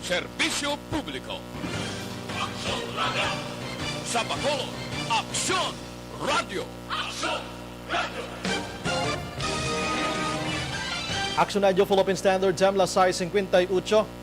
Serbisyo Publiko. Aksyon Radio. Sa Bacolod, Aksyon Radio. Aksyon Radio. Action Radio Philippine Standard Time, las 6:58.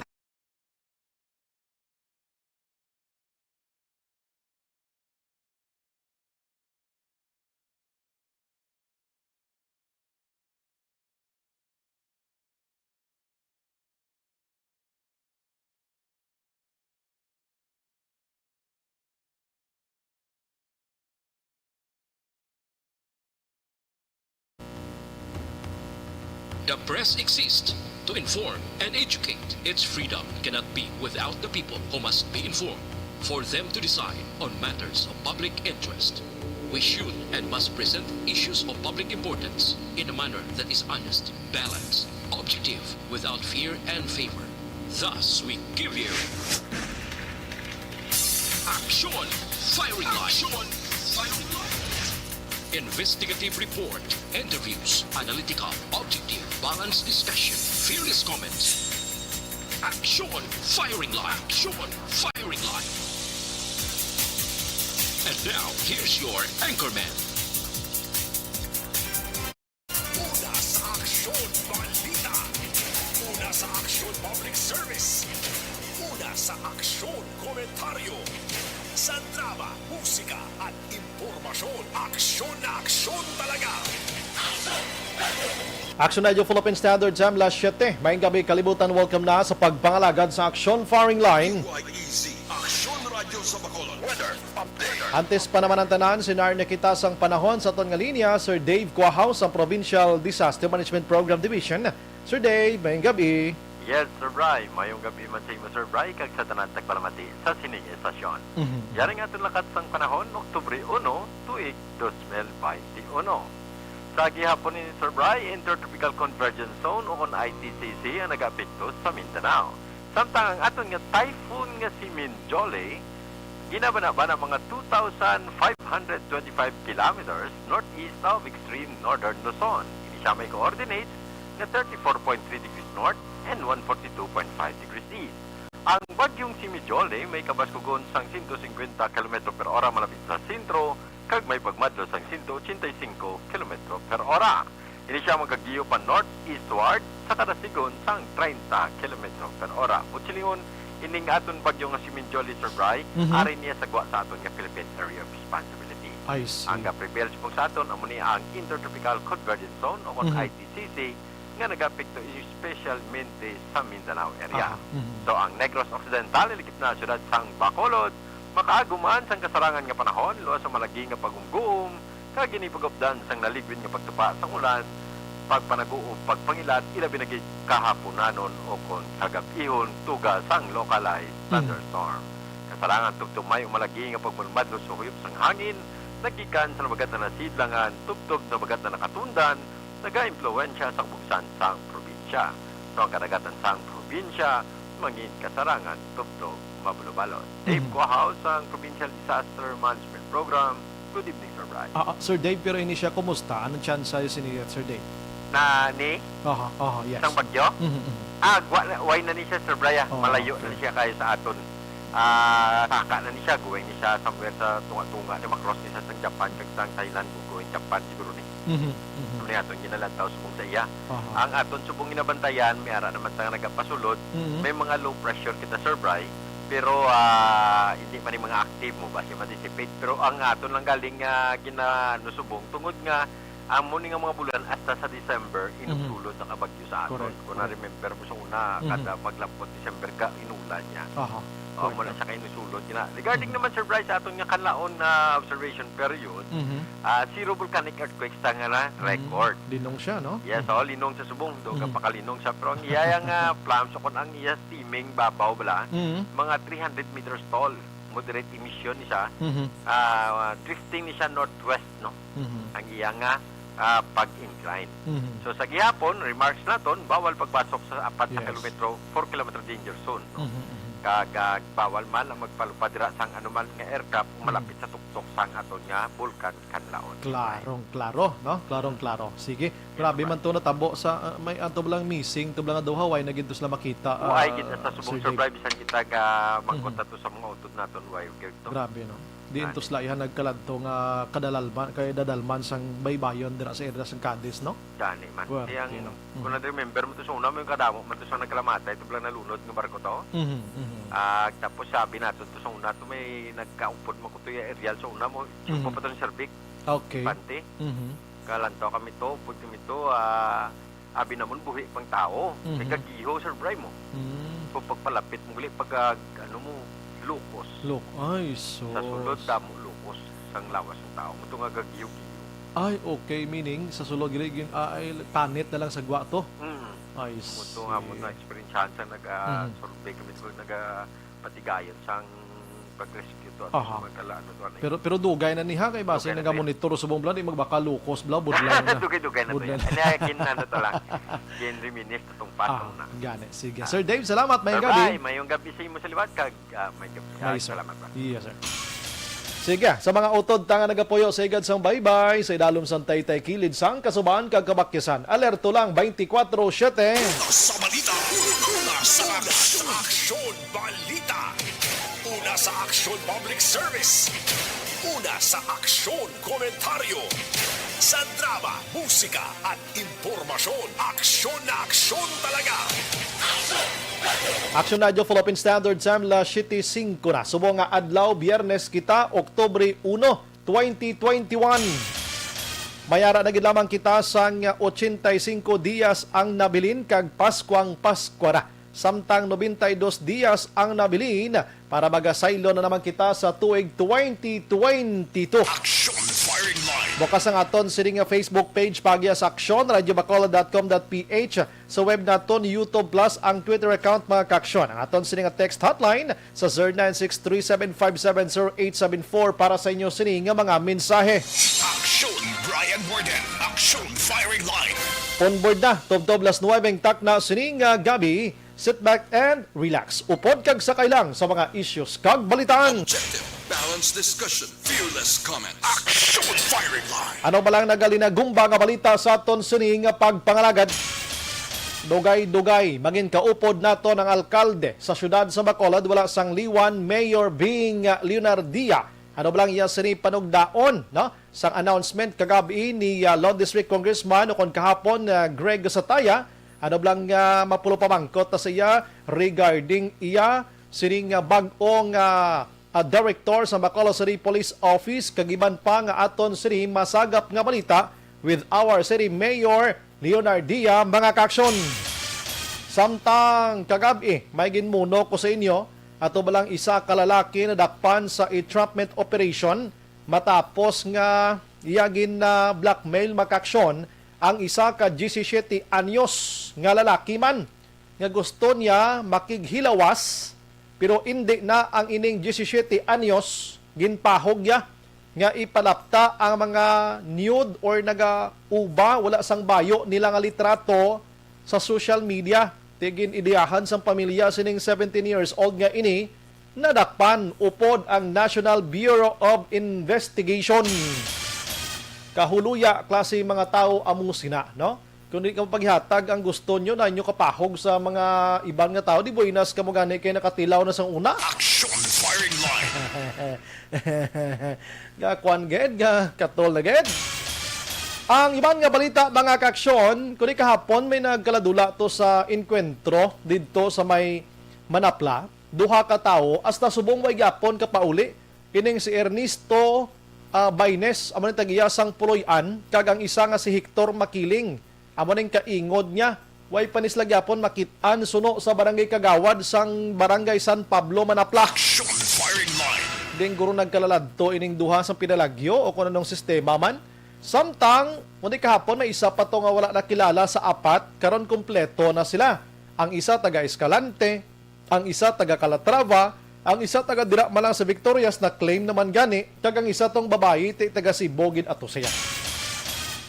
The press exists to inform and educate. Its freedom cannot be without the people who must be informed for them to decide on matters of public interest. We should and must present issues of public importance in a manner that is honest, balanced, objective, without fear and favor. Thus, we give you Action Firing Line. Action Firing Line. Investigative report, interviews, analytical, objective, balanced discussion, fearless comments. Action Firing Line. Action Firing Line. And now, here's your anchorman. Una sa Aksyon Balita. Una sa Aksyon Public Service. Una sa Aksyon Komentaryo. Sa drama, musika at impormasyon. Aksyon na aksyon talaga. Action Radio Philippine Standard Time, las 7. Maying gabi, kalibutan, welcome na sa pagpangalagad sa Action Firing Line. YEZ, Aksyon Radio sa Bacolod. Weather update. Antes pa naman ang tanan, sinar kita sang panahon sa ton nga linya, Sir Dave Cuahaw sa Provincial Disaster Management Program Division. Sir Dave, maying gabi. Yes, Sir Bry. Mayong gabi man sa imo, Sir Bry, kag sa tanan tagpalamati sa sining estasyon. Yaring aton lakat sang panahon, Oktubre 1, tuig 2021. Sa gihapon ni Sir Bry, Intertropical Convergence Zone o ITCZ ang nag-apekto sa Mindanao. Samtang ang aton nga typhoon nga si Minjole, ginabana-bana mga 2,525 kilometers northeast of extreme northern Luzon. Ini siya may coordinates na 34.3 degrees north and 142.5 degrees east. Ang bagyong si Mijole may kabaskugon sang 150 km per hora malapit sa sentro, kag may pagmadlo sang 185 km per hora. Ini siya magagiyo pa north-eastward sa kadasigon sang 30 km per hora. Mutsilingon, ining aton bagyong nga si Mijole, Sir Bry, ari niya sagwa sa aton nga Philippine Area of Responsibility. I see. Ang prepare sa aton amo ni ang Intertropical Convergence Zone o ITCZ nga nag-apekto especialmente sa Mindanao area. So ang Negros Occidental, ilikip na syudad sang Bacolod, makaaguman sang kasarangan nga panahon, luwas sa malagi nga pagumguom, kag ginipagupdan sang naligwin nga pagtupa sang ulan, pagpanaguom, pagpangilat, ilabi na kahaponanon o kon kagab-ihon, tuga sang localized thunderstorm. Kasarangan tugtumay o malagi nga pagmulmadlo sa huyop sang hangin, nagikan sa nabagat na nasidlangan, tugtog na bagat na nakatundan, naga-impluensya sa buksan sang probinsya. So ang kadagatan sang probinsya, mangin kasarangan, tugtog, mabulubalot. Dave Cuahaw sang Provincial Disaster Management Program. Good evening, Sir Brian. Sir Dave, pero ini siya kumusta? Anong chance sa'yo sinigit, Sir Dave? Na ni? Yes. Sang bagyo? Way na ni siya, Sir Brian. Malayo na ni siya kayo sa aton. Kaka na ni siya. Guway ni siya somewhere sa tunga-tunga. Makross ni siya sang Japan, kag sang Thailand. Guway Japan siguro ni. Ni aton ginalantaw subong sa iya. Ang aton subong ginabantayan, may ara naman sa nagapasulod. May mga low pressure kita, Sir Bry, pero hindi pa ni mga active mo ba siya ma-dissipate. Pero ang aton lang galing ginanusubong tungod nga ang muni nga mga bulan hasta sa December inutulod ang kabagyo sa aton. Kung na-remember mo sa una, kada maglampot December ka, inulan niya. Mula siya kayo nusulod. Regarding naman, Sir Bryce, sa aton nga kanlaon na observation period, zero volcanic earthquakes ta nga na record. Linong siya, no? Yes, linong sa subong. Doon ka pakalinong siya. Pero ang iyayang plums, so kung ang iya steaming babaw bala, mga 300 meters tall. Moderate emission ni siya. Drifting ni siya northwest, no? Ang iya nga pag-incline. Mhm. So sa gihapon, remarks naton, bawal pagpasok sa 4 Yes. kilometro, 4 kilometro danger zone. No? Mhm. Kag bawal man ang magpalupad dira sang anuman nga aircraft malapit sa tuktok sang aton nga bulkan kanlaon. Klaro, no? Klaro. Sige. Grabe man to natabo sa may ato lang missing, to lang daw Hawaii na ginto sila makita. Uay gid sa subong Sir Dave. survive bisan kita ga magkontato sa mga utod naton way gito. Grabe, no? Di ito sila ihan nagkaladto nga kadalalman, kay dadalman sang baybayon dira sa area sang Cadiz, no? Gani man. Well, Iyang you know. kung na-remember mo to sa una mo yung kadamo man to sa nagkalamata ito lang nalunod nga barko to. Tapos sabi nato to sa una to may nagkaupod mo ko to yung aerial sa una mo supo pa to ng Cervic Okay. pante Mhm. kalanto kami to pud kami to abi namon buhi pang tao nagagiho sir Bray mo Mm. kung pagpalapit mo uli pag ano mo lukos Look, ay so. sa sulod damo lukos sang lawas ng tao mo to nga gagiho Ay, okay, meaning sa sulod gili ay panit na lang sa gwa to. Ay, mo to nga mo na experience sa survey kami to patigayon sang pag-rescue to at Aha. magkalaano to ano Pero dugay na niha kay base Dugay na nga monitor subong blan magbaka lukos bla budlan na. dugay-dugay na to yan. Ano kin na to lang. Kin reminis to tong patong na. Gani. Sige. Sir Dave, salamat. May Bye-bye. gabi. Mayong gabi sa imo sa liwat kag may gabi. May sir. Salamat ba. Yes, sir. Sige, sa mga utod tanga nagapuyo sa igad sang baybay sa idalom sang Taytay Kilid sang Kasubaan kag Kabakyasan. Alerto lang 24/7. Sa balita, una sa aksyon balita, una sa aksyon public service, una sa aksyon komentaryo, sa drama, musika at impormasyon, aksyon na aksyon talaga. Action Radio Philippine Standard Time la 7:05 na. Subo nga adlaw Biyernes kita Oktubre 1, 2021. Mayara na gid lamang kita sang 85 dias ang nabilin kag Paskwang Paskwa. Samtang 92 dias ang nabilin para magasaylo na naman kita sa tuig 2022. Aksyon firing line. Bukas ang aton sining nga Facebook page pagya sa Aksyon, radiobacolod.com.ph, sa web naton YouTube Plus ang Twitter account mga Kaksyon. Ang aton sining nga text hotline sa 0963-757-0874 para sa inyo sining nga mga mensahe. Aksyon Brian Warden. Aksyon firing line. Onboard na, Tob-Tob las 9 tak na sining nga gabi. Sit back and relax. Upod kag sakay lang sa mga issues kag balitaan. Objective, balanced discussion, fearless comments. Aksyon firing line. Ano ba lang nagalinagumba nga balita sa aton sining nga pagpangalagad? Dugay-dugay, maging kaupod nato ng alkalde sa syudad sa Bacolod, wala sang liwan, Mayor being Leonardia. Ano ba lang iya sini panugdaon, no? Sang announcement kagabi ni Lone District Congressman o kon kahapon Greg Sataya. Ano ba lang mapulo pamangkot ta siya regarding iya sining bag-ong director sa Bacolod City Police Office kagiban pa nga aton sini masagap nga balita with our city mayor Leonardia mga Kaksyon. Samtang kagabi may ginmuno ko sa inyo ato balang isa kalalaki na dakpan sa entrapment operation matapos nga iyagin na blackmail makaksyon ang isa ka 17 anyos nga lalaki man nga gusto niya makighilawas pero hindi na ang ining 17 anyos ginpahog ya nga ipalapta ang mga nude or nagauba wala sang bayo nila nga litrato sa social media. Tigin idiyahan sang pamilya sining 17 years old nga ini nadakpan upod ang National Bureau of Investigation. Kahuluya klase mga tao among sina, no? Kung di ka paghatag ang gusto nyo na inyo kapahog sa mga ibang nga tao, di buinas ka mo gani kay nakatilaw na sang una. Aksyon firing line. Kwan ged, katol na ged. Ang ibang nga balita mga Kaksyon, kung di kahapon may nagkaladula to sa enkwentro dito sa may Manapla, duha ka tao, hasta subong way gyapon ka pauli, kining si Ernesto Baines, amo ning tagiyasang Puloy-an, kag ang isa nga si Hector Makiling, amo ning kaingod niya, way panislagyapon makit-an suno sa barangay Kagawad sang barangay San Pablo, Manapla. Aksyon firing line. Ding guro nagkalaladto ining duha sa pinalagyo o kung anong sistema man. Samtang, mundi kahapon may isa pa to nga wala nakilala sa apat, karon kumpleto na sila. Ang isa taga Escalante, ang isa taga Calatrava, ang isa taga dira man lang sa Victorias na claim naman gani, kag ang isa tong babae taga Sibogin ato siya.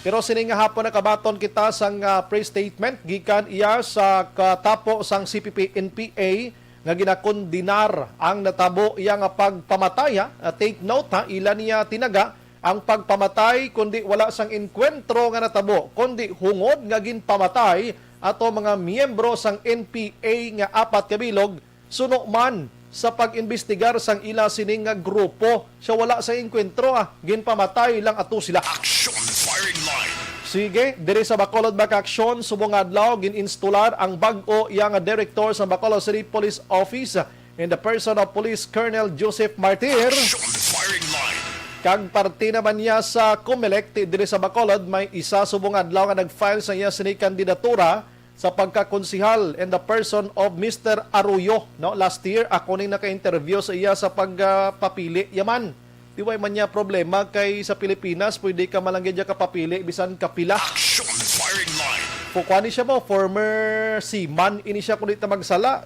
Pero sining nga hapon nakabaton kita sang press statement gikan iya sa katapo sang CPP-NPA nga ginakondinar ang natabo iya nga pagpamataya. Take note ha, ilan niya tinaga ang pagpamatay kundi wala sang enkwentro nga natabo kundi hungod nga ginpamatay ato mga miyembro sang NPA nga 4 ka bilog suno man sa pag-imbestigar sang ila sining nga grupo. Siya wala sa enkwentro ginpamatay lang ato sila. Action firing line. Sige, diri sa Bacolod Bakaksyon, subong adlaw gininstular ang bag-o iya nga director sa Bacolod City Police Office in the person of Police Colonel Joseph Martir. Action firing line. Kag parte naman niya sa COMELEC diri sa Bacolod, may isa subong adlaw nga nag-file sa iya sini kandidatura sa pagkakonsihal in the person of Mr. Arroyo. No? Last year, ako ning naka-interview sa iya sa pagpapili yaman. Di way man niya problema kay sa Pilipinas, pwede ka malanggit niya kapapili, bisan kapila. Action firing line. Kukuha siya mo, former seaman, ini siya kulit na magsala.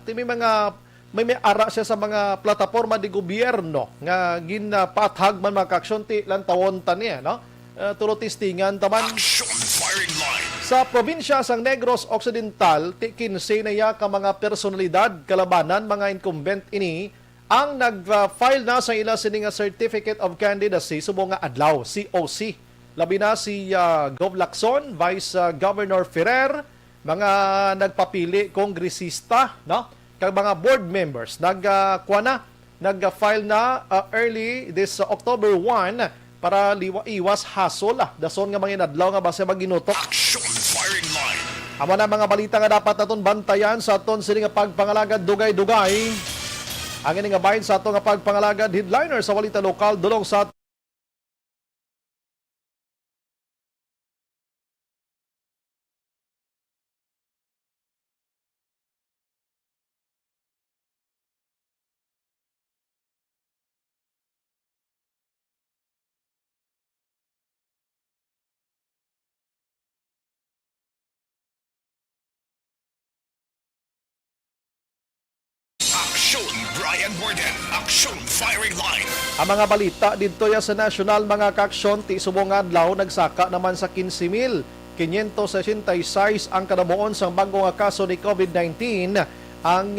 May ara siya sa mga plataforma di gobyerno nga ginapathag man makaksyon ti lang tawon taniya, no? Turo tistingan taman. Action firing line. Sa probinsya sang Negros Occidental, ti 15 na ya ka mga personalidad kalabanan, mga incumbent ini, ang nag-file na sa ila sining Certificate of Candidacy subong nga adlaw, COC. Labi na si Gov Lacson, Vice Governor Ferrer, mga nagpapili kongresista, no? Kag mga board members nag-file na early this October 1 para iwas hasol dason nga mga inadlaw nga base maginutok. Action firing line. Amo na mga balita nga dapat naton bantayan sa aton sini nga pagpangalagad dugay-dugay. Ang ini nga bahin sa ato nga pagpangalagad headliner sa balita lokal dulong sa Action Brian Borden. Action firing line. ang mga balita dito ya sa national mga kaksyon ti subong adlaw nagsaka naman sa 15,566 ang kadamuon sa bago nga kaso ni COVID-19. Ang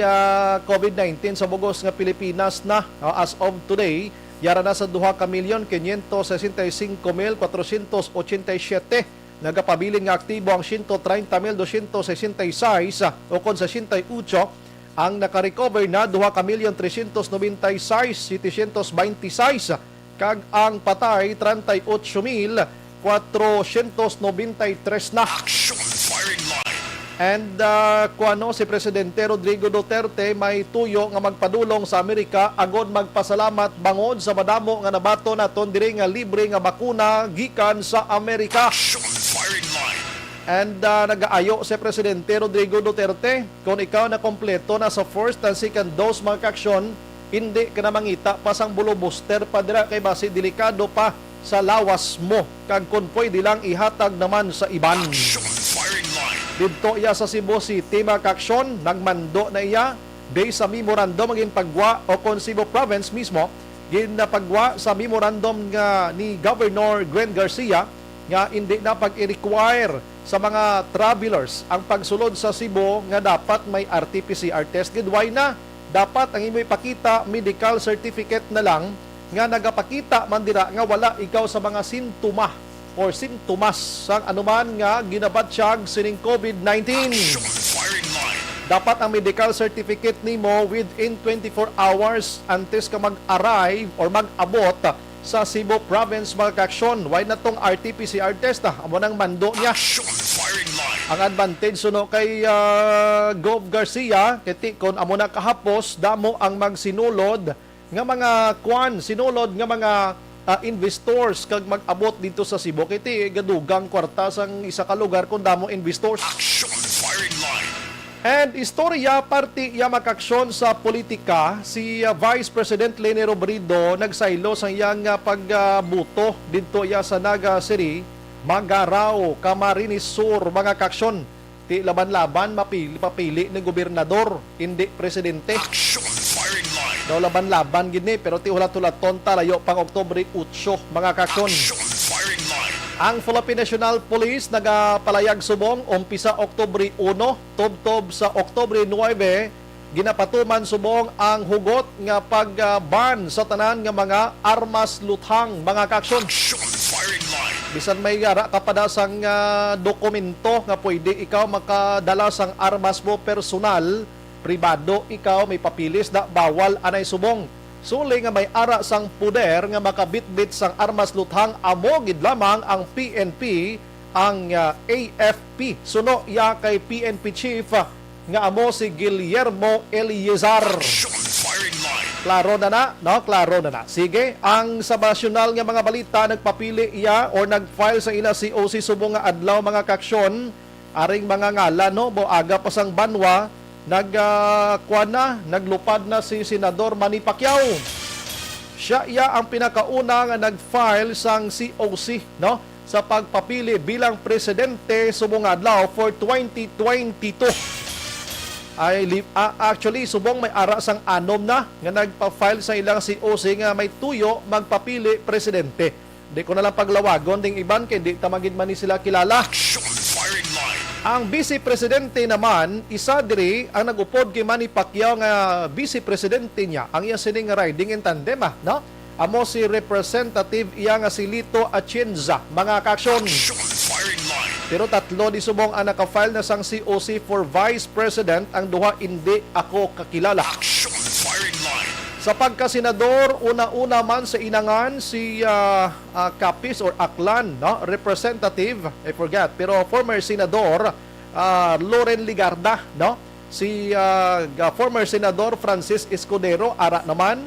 COVID-19 sa bugos nga Pilipinas na as of today yara na sa 2,565,487. Nagapabiling nga aktibo ang 130,266 o kon sa 68 ang nakarecover na 2,396,726 kag ang patay 38,493 na. Action firing line. And kuano si Presidente Rodrigo Duterte may tuyo nga magpadulong sa Amerika agod magpasalamat bangod sa madamo nga nabato naton diri nga libre nga bakuna gikan sa Amerika. Action firing line. And nag-aayo si Presidente Rodrigo Duterte kung ikaw na kompleto na sa first and second dose mga kaksyon, hindi ka na mangita pa sang bulo booster pa dira kay basi delikado pa sa lawas mo kag kun pwede lang ihatag naman sa iban. Action firing line. Dito iya sa Cebu City mga kaksyon, nagmando na iya based sa memorandum maging pagwa o kon Cebu Province mismo ginapagwa sa memorandum nga ni Governor Gwen Garcia nga hindi na pag-i-require sa mga travelers ang pagsulod sa Cebu nga dapat may RT-PCR test. Gidway na dapat ang imo ipakita medical certificate na lang nga nagapakita man dira nga wala ikaw sa mga sintoma or sintomas sang anuman nga ginabatsyag sining COVID-19. Action firing line. Dapat ang medical certificate nimo within 24 hours antes ka mag-arrive or mag-abot sa Cebu Province mga kaksyon. Why na tong RT-PCR test amo nang mando niya. Action firing line. Ang advantage suno kay Gov Garcia kiti kon amo na kahapos damo ang magsinulod nga mga sinulod nga mga investors kag mag-abot dito sa Cebu kiti gadugang kwarta sang isa ka lugar kun damo investors. Action firing line. And istorya parti ya makaksyon sa politika si Vice President Leni Robredo nagsaylo sa iyang pagbuto dito ya sa Naga City, Magarao, Camarines Sur mga kaksyon. Ti laban-laban papili ng gobernador, hindi presidente. Action firing line. Daw laban-laban gini pero ti ulat-ulaton talayo pang Oktubre 8 mga kaksyon. Action firing line. Ang Philippine National Police nagapalayag subong umpisa Oktubre 1 tubtob sa Oktubre 9 ginapatuman subong ang hugot nga pag-ban sa tanan nga mga armas luthang mga kaaksyon. Action firing line. Bisan may gara kapadasang dokumento nga pwede ikaw makadala sang armas mo personal, pribado ikaw may papilis na bawal anay subong. Suli nga may ara sang puder nga makabitbit sang armas luthang amo gid lamang ang PNP ang AFP. Suno ya kay PNP chief nga amo si Guillermo Eliezar. Action firing line. Klaro na na, no? Klaro na na. Sige, ang sa nasyonal nga mga balita nagpapili iya or nag-file sa ila COC subong nga adlaw mga kaaksyon aring mga ngalan no, boaga pa sang banwa naglupad na si Senador Manny Pacquiao. Siya iya ang pinakauna nga nag-file sang COC no sa pagpapili bilang presidente subong adlaw for 2022. Actually subong may ara sang anom na nga nagpa-file sa ilang COC nga may tuyo magpapili presidente. Di ko na lang paglawagon ding iban kay di tamagid man ni sila kilala. Action firing line. Ang Vice Presidente naman, isa diri ang nagupod kay Manny Pacquiao nga Vice Presidente niya. Ang iya sining riding in tandem, no? Amo si Representative iya nga si Lito Atienza, mga kaaksyon. Action firing line. Pero tatlo di subong ang naka-file na sang COC for Vice President, ang duha hindi ako kakilala. Action firing line. Sa pagkasenador, una-una man sa inangan si Capiz or Aklan, no? Representative, I forgot, pero former senador Loren Ligarda, no? Si former senador Francis Escudero, ara naman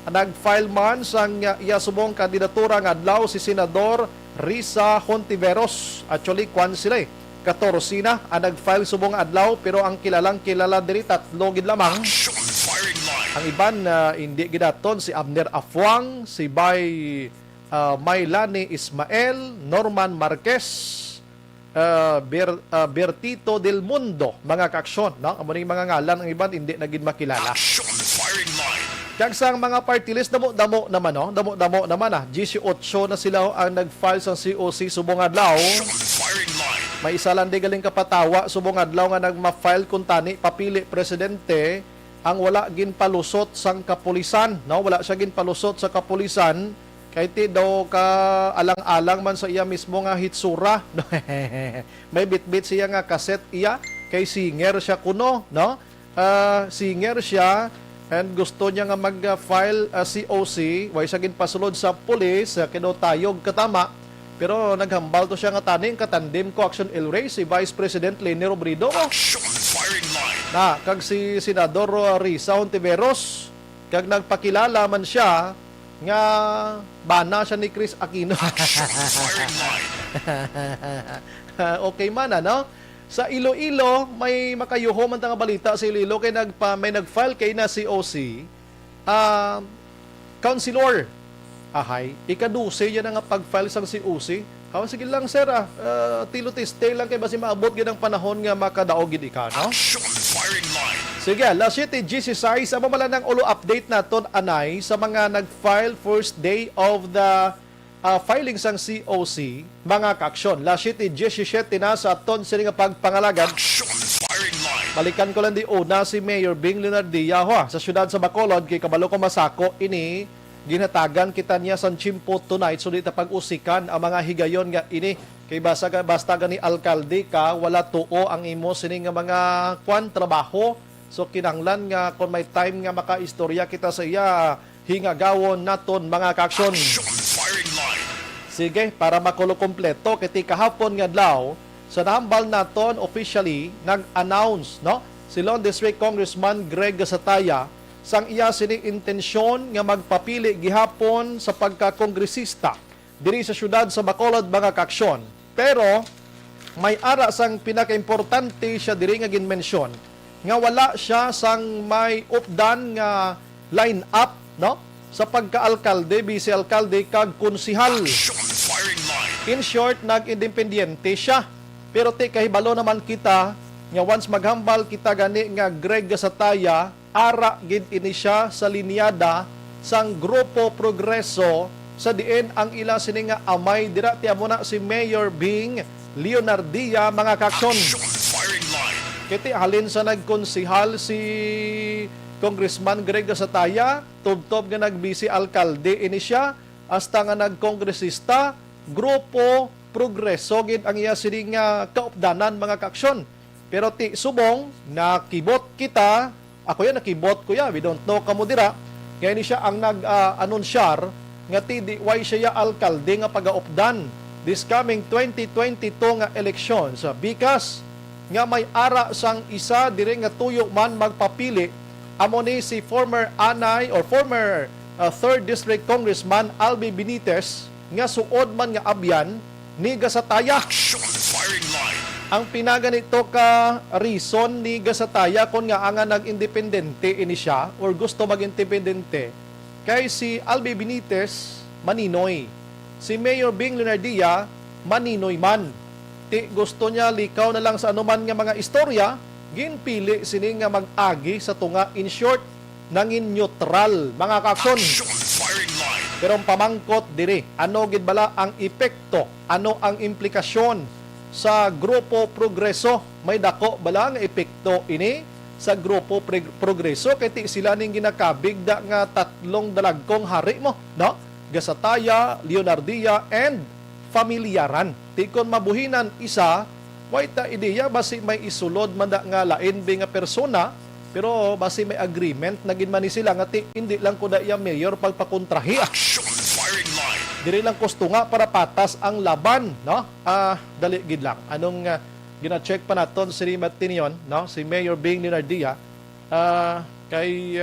nag-file man sang iya subong kandidatura nga adlaw si senador Risa Hontiveros. Actually, kwan sila 14 na ang nag-file subong adlaw, pero ang kilala diri tatlo gid lamang. Action firing line. Ang iban hindi gidaton si Abner Afuang, si Bay Maylani Ismael, Norman Marquez, Bertito Del Mundo, mga kaaksyon, no? Amo ning mga ngalan ang iban hindi na gid makilala. Action firing line. Kag sang mga party list damo naman, no? Damo naman 18 na sila ang nag-file sa COC subong adlaw. Action firing line. May isa lang di galing kapatawa subong adlaw nga nagma-file kun tani papili presidente ang wala gin palusot sang kapulisan, no? Wala siya gin palusot sa kapulisan kay ti daw ka alang-alang man sa iya mismo nga hitsura. May bitbit siya nga kaset iya kay singer siya kuno, no? Singer siya and gusto niya nga mag-file COC, way siya gin pasulod sa pulis kinotayog katama. Pero naghambal to siya nga taning katandem ko Action El Rey si Vice President Leni Robredo. Action firing line. Na kag si Senador Risa Hontiveros kag nagpakilala man siya nga bana siya ni Chris Aquino. Firing line. Okay man ano? Sa Iloilo may makayuho man tanga balita sa Iloilo kay may nag-file kay na COC councilor. Ahay, ikaduse yan nga pag-file sang COC. Sige lang sir tilo-tiste lang kay basi maabot gid ang panahon nga makadaog gid ika, no? Action firing line. Sige, last City GC6, ang mamala ng ulo update naton anay sa mga nag-file first day of the filing sang COC, mga kaaksyon. Last City GC7 na sa aton sila nga pagpangalagan. Action firing line. Balikan ko lang di una si Mayor Bing Leonardia sa syudad sa Bacolod kay kabalo ko masako ini ginatagan kita niya sa Chimpo tonight so dita pag-usikan ang mga higayon nga ini kay basta gani alkalde ka wala tuo ang imo sini nga mga trabaho so kinanglan nga kung may time nga makaistorya kita sa iya hingagawon naton mga kaaksyon. Action firing line. Sige, para makulo kompleto kiti kahapon nga adlaw sa nahambal naton officially nag-announce no si Lone District Congressman Greg Gasataya sang iya sining intensyon nga magpapili gihapon sa pagka-kongresista diri sa syudad sa Bacolod mga kaaksyon. Pero may ara sang pinaka-importante siya diri nga ginmensyon nga wala siya sang may updan nga line up no sa pagka-alkalde, vice-alkalde kag konsihal. Action firing line. In short, nag-independiente siya. Pero kahibalo naman kita nga once maghambal kita gani nga Greg Gasataya ara gid ini siya sa linyada sang Grupo Progreso sa diin ang ila sini nga amay dira tiya mo na si Mayor Bing Leonardia mga kaksyon. Action firing line. Kiti halin sa nagkonsihal si Congressman Greg Gasataya, tubtob nga nagbisi alkalde ini siya, hasta nga nagkongresista, grupo progreso gid ang iya sini nga kaupdanan mga kaksyon. Pero ti subong nakibot kita, ako yan nakibot ko ya, we don't know kamo dira, kaya ni siya ang nag-anunsyar nga ti di why siya alkalde nga pagaupdan this coming 2022 nga eleksyon sa bikas nga may ara sang isa dire nga tuyo man magpapili amo ni si former anay or former 3rd District Congressman Albi Benitez nga suod man nga abyan ni Gasataya. Action firing line. Ang pinaganito ka reason ni Gasataya kung nga nga nag-independente ini siya or gusto mag-independente kay si Albi Benitez maninoy. Si Mayor Bing Leonardia maninoy man. Ti gusto niya likaw na lang sa anuman nga mga istorya, ginpili sini nga mag-agi sa tunga in short nangin neutral mga kakson. Action firing line. Pero ang pamangkot diri, ano gid bala ang epekto, ano ang implikasyon sa grupo progreso? May dako bala nga epekto ini sa grupo progreso kay ti sila ning ginakabig da nga tatlong dalagkong hari mo, no? Gasataya, Leonardia and Familiaran. Ti kon mabuhinan isa, way ta ideya basi may isulod man da nga lain bi nga persona, pero basi may agreement nagin man ni sila nga ti hindi lang kuda iya mayor pagpakontrahi. Action firing line. Diri lang kusto nga para patas ang laban, no? Dali gid lang. Anong gina-check pa naton si Matinion, no? Si Mayor Bing Leonardia, kay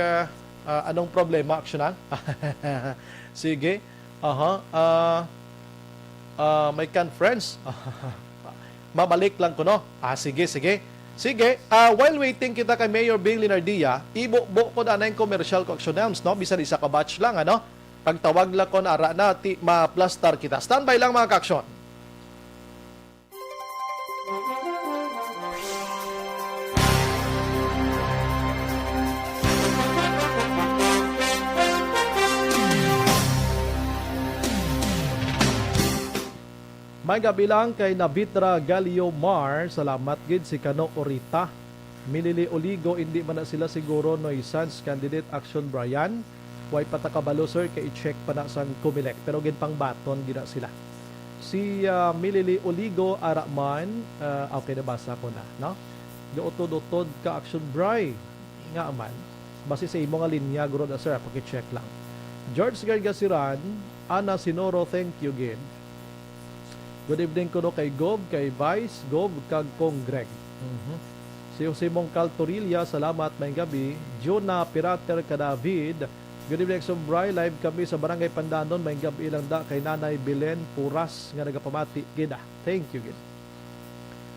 anong problema aksyonan? Sige. May conference. Mabalik lang ko, no? Sige. While waiting kita kay Mayor Bing Leonardia, ibo ko na yung commercial ko actionams, no? Bisan isa ka batch lang, ano? Pagtawag lang ko na ara na, ma-plastar kita. Standby lang mga kaksyon. May gabi lang kay Navitra Galio Mar, salamat gid si Kano Orita. Milili Oligo, hindi man na sila siguro no Sans candidate Action Brian. Way patakabalo sir, kay i-check pa na sang Comelec. Pero gid pang baton gina sila. Si Milili Oligo Araman, okay nabasa ko na, no? Gautod-utod ka Action Bri. Nga man. Basi sa imo nga linya, guro na sir, paki-check lang. George Gargasiran, Ana Sinoro, thank you gid. Good evening ko no kay Gob, kay Vice, Gob, kag Kong Greg. Si Jose Mongcal Torilla, salamat may gabi. Jonah Pirater David, good evening Sombray, live kami sa Barangay Pandanon, may gabi lang da kay Nanay Belen Puras nga nagapamati gida. Thank you gid.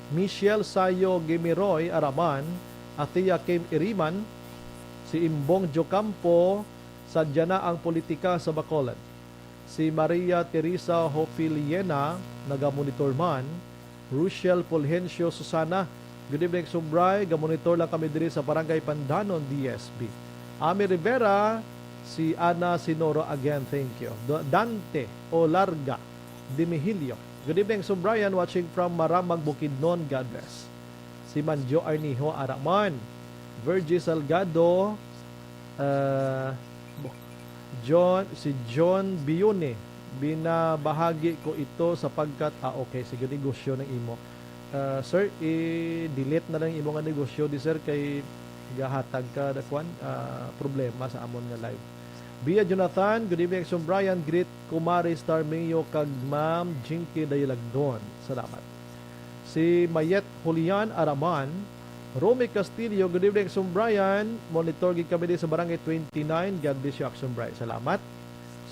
Michelle Sayo Gimiroy Araman, Atia Kim Iriman, si Imbong Jocampo, sadya na ang politika sa Bacolod. Si Maria Teresa Hofiliena, naga-monitor man. Rushel Fulgencio Susana, good evening Sumbray, ga-monitor lang kami diri sa Barangay Pandanon, DSB. Ami Rivera, si Ana Sinoro again, thank you. Dante Olarga Dimihilio, good evening Sumbrayan, watching from Maramag Bukidnon, God bless. Si Manjo Arniho Araman, Virgie Salgado, si John Bione, binabahagi ko ito sapagkat okay, sige, negosyo ng imo. Sir, i-delete na lang imo nga negosyo di sir kay gahatag ka dakwan problema sa amon nga live. Bia Jonathan, good evening Action Brian, great Kumari Star Mayo kag Ma'am Jinky Dayalagdon. Salamat. Si Mayet Julian Araman, Romy Castillo, good evening Action Brian, monitor gid kami di sa Barangay 29, God bless you Action Brian. Salamat.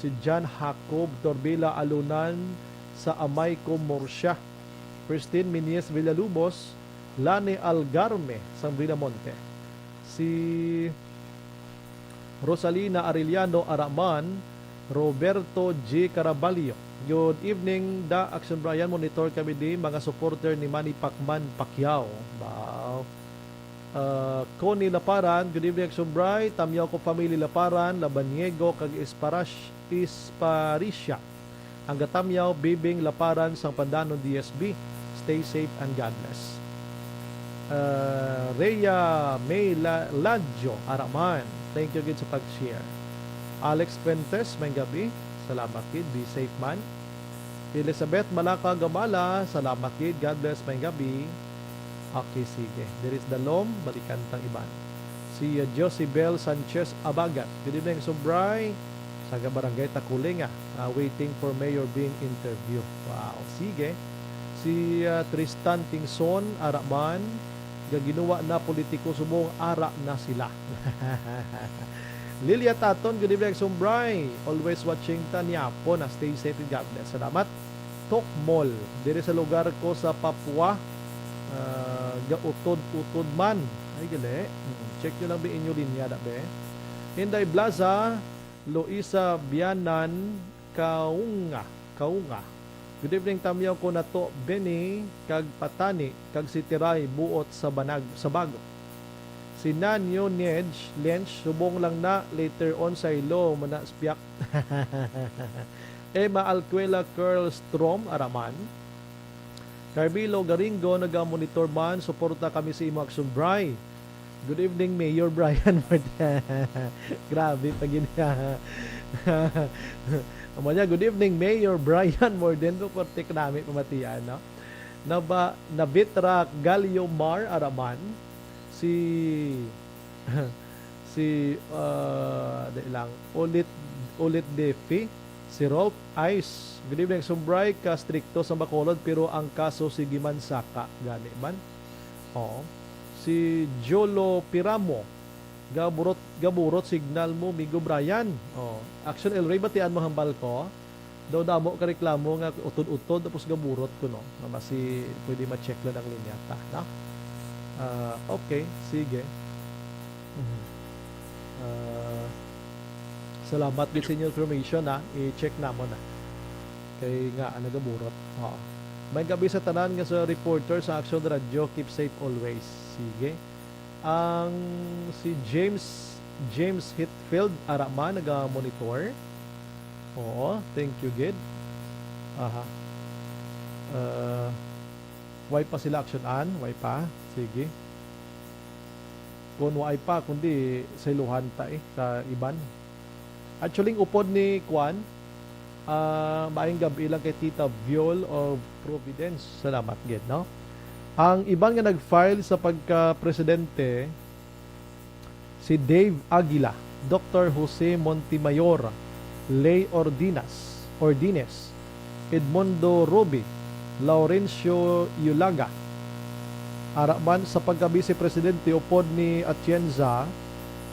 Si John Jacob Torbila Alunan sa Amayco Morsya, Christine Minies Villalubos, Lani Algarme San Monte, si Rosalina Arellano Araman, Roberto J. Caraballo, good evening da Action Brian, monitor kami di mga supporter ni Manny Pacman Pacquiao. Wow. Connie Laparan, good evening Sumbray, tamyaw ko family Laparan, Labanyego, kag Isparisya. Ang gatamyaw, Bibing Laparan, sang Pandanon DSB. Stay safe and God bless. Rhea May Ladjo, Araman, thank you good sa pag-share. Alex Fuentes, may gabi, salamat kid, be safe man. Elizabeth Malaka Gamala, salamat kid, God bless, may gabi. Okay, sige. There is the Lom, balikan tang iban. Si Josibel Sanchez Abagat. Good evening, Sumbray. Sa Barangay Takulinga. Waiting for Mayor being interview. Wow, sige. Si Tristan Tingson, Araman. Ginawa na politiko, subong ara na sila. Lilia Taton, good evening, Sumbray. Always watching Tanyapo na. Stay safe and God bless. Salamat. Tokmol. Diri sa lugar ko sa Papua. Gautod-utod man. Ay, gali. Check nyo lang ba inyo linya da be. Inday Blaza, Loisa Bianan, Kaunga. Good evening, tamyaw ko na to, Beni, kag Patani, kag si Tiray, buot sa Bago. Si Nanyo Lench, subong lang na, later on sa ilo, manaspiak. Emma Alcuela Curl Strom, Araman. Carmelo Garingo, naga-monitor man, suporta kami sa Imak Sumbray. Good evening, Mayor Brian. Grabe, pagin niya. Good evening, Mayor Brian Mordendo, kortek namin pamatiyan, no? Nabitra Galio Mar Araman, si Ulit Defi, si Rolf Ice. Good evening, Sumbray, ka stricto sa Bacolod pero ang kaso si Giman Saka gani man. Si Jolo Piramo, gaburot signal mo Migo Brian. Action El Rey, batian mo hambal ko. Daw damo ka reklamo nga utod-utod tapos gaburot ko, no. Masi pwede ma-check lang ang linya ta, no? Okay, sige. Salamat din sa inyo information, ha. I-check na mo na. Kay nga nagaburot. May gabi sa tanan nga sa reporter sa Action Radio, keep safe always. Sige. Ang si James Hitfield Araman naga-monitor. Thank you, Gid. Why pa sila action an? Why pa? Sige. Kung why pa, kundi sa iluhan ta sa iban. Actually, upod ni Kwan, maayong gabi lang kay Tita Viol of Providence. Salamat, Gid, no? Ang ibang nga nag-file sa pagka-presidente, si Dave Aguila, Dr. Jose Montemayor, Lay Ordines, Edmundo Robi, Laurencio Yulaga. Araman sa pagka-vice-presidente upod ni Atienza,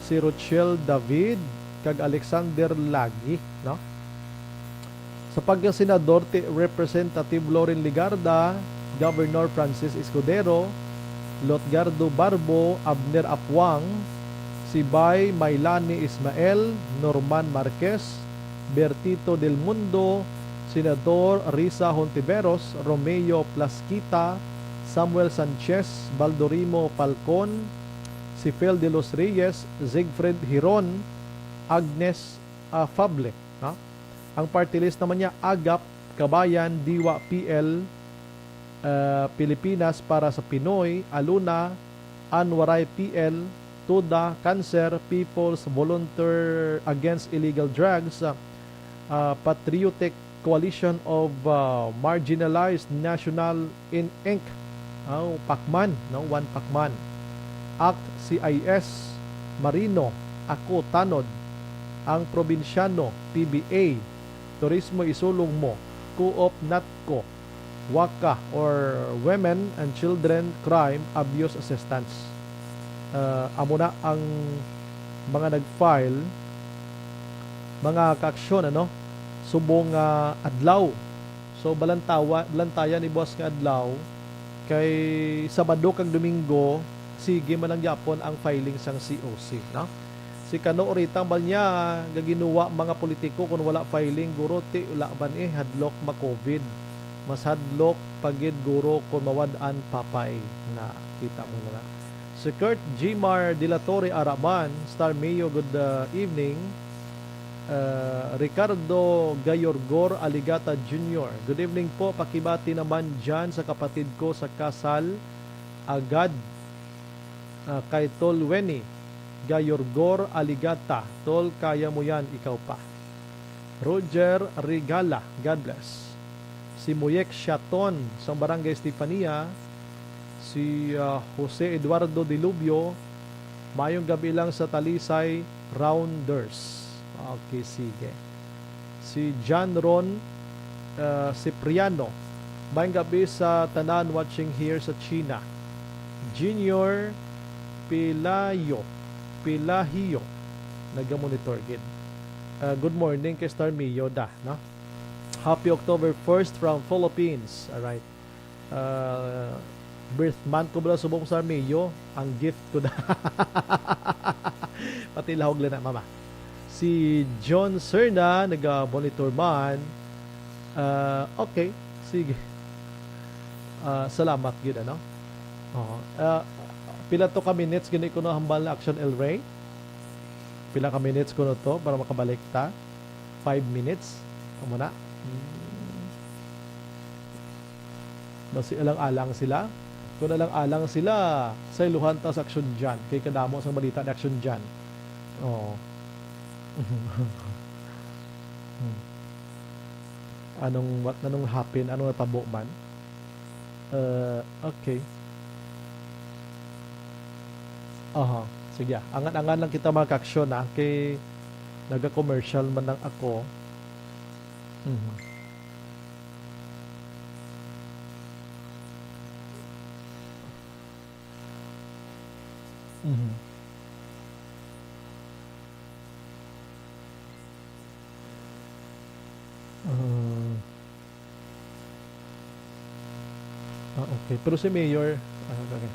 si Rochelle David, kag Alexander Lagi, no? Sa pagka-senador, Representative Loren Ligarda, Governor Francis Escudero, Lotgardo Barbo, Abner Apwang, si Bay Maylani Ismael, Norman Marquez, Bertito Del Mundo, Senador Risa Hontiveros, Romeo Plasquita, Samuel Sanchez, Baldorimo Falcon, si Fel de los Reyes, Zigfred Hiron, Agnes Afable, no? Ang party list naman niya, Agap, Kabayan, Diwa, PL, Pilipinas para sa Pinoy, Aluna, Anwaray, PL, TUDA, Cancer, People's Volunteer Against Illegal Drugs, Patriotic Coalition of Marginalized National Inc. Pacman, no? One Pacman. ACT, CIS, Marino, Ako, Tanod, ang Probinsyano, PBA, Turismo Isulong Mo, Co-op Natco, WACA or Women and Children Crime Abuse Assistance. Amo na ang mga nag-file, mga kaaksyon, subong adlaw. So balantayan ni boss nga adlaw kay Sabado kag Domingo sige man lang yapon ang filing sang COC, no? Si kano oritang balnya gaginuwa mga politiko kung wala filing guro ti wala ban hadlok ma-COVID. Mas hadlok pagid guro kung mawadaan papay na kita mo na. Si Kurt Gmar de la Torre Araman, Star Mayo, good evening. Ricardo Gayorgor Aligata Jr. Good evening po, pakibati naman dyan sa kapatid ko sa kasal agad kay Tol Weni Gayorgor Aligata. Tol, kaya mo yan, ikaw pa. Roger Regala, God bless. Si Muyek Shaton sa Barangay Estefania. Si Jose Eduardo Dilubio, mayong gabi lang sa Talisay Rounders. Okay, sige. Si John Ron Cipriano, mayong gabi sa tanan watching here sa China. Junior Pilahio, naga-monitor gid. Good morning kay Star Mio da, no? Happy October 1st from Philippines. Alright. Birth month ko ba subong sa Mio, ang gift ko da. Pati lahog lang na, mama. Si John Serna, naga-monitor man. Okay, sige. Salamat gid, ano? Pila to ka minutes gini ko na hambal na Action El Rey? Pila ka minutes ko na to para makabalik ta? 5 minutes? Amo na? Basi alang-alang sila? Kung alang-alang sila, sa iluhan ta sa Action dyan. Kay kadamo sa balita na Action dyan. Oo. Anong happen? Anong natabo man? Okay. Aha. Sige. Angan-angan lang kita mag-action na. Kay naga-commercial man lang ako. Okay. Pero si Mayor, okay.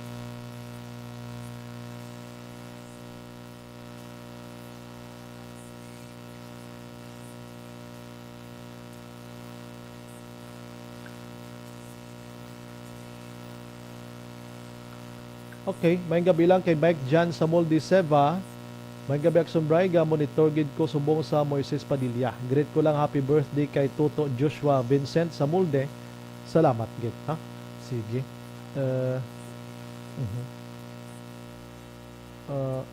Okay, may gabi lang kay Mike Jan sa Molde Seva. May gabi akong braiga, monitor gid ko subong sa Moises Padilla. Greet ko lang happy birthday kay Toto Joshua Vincent sa Molde. Salamat gid, ha? Sige.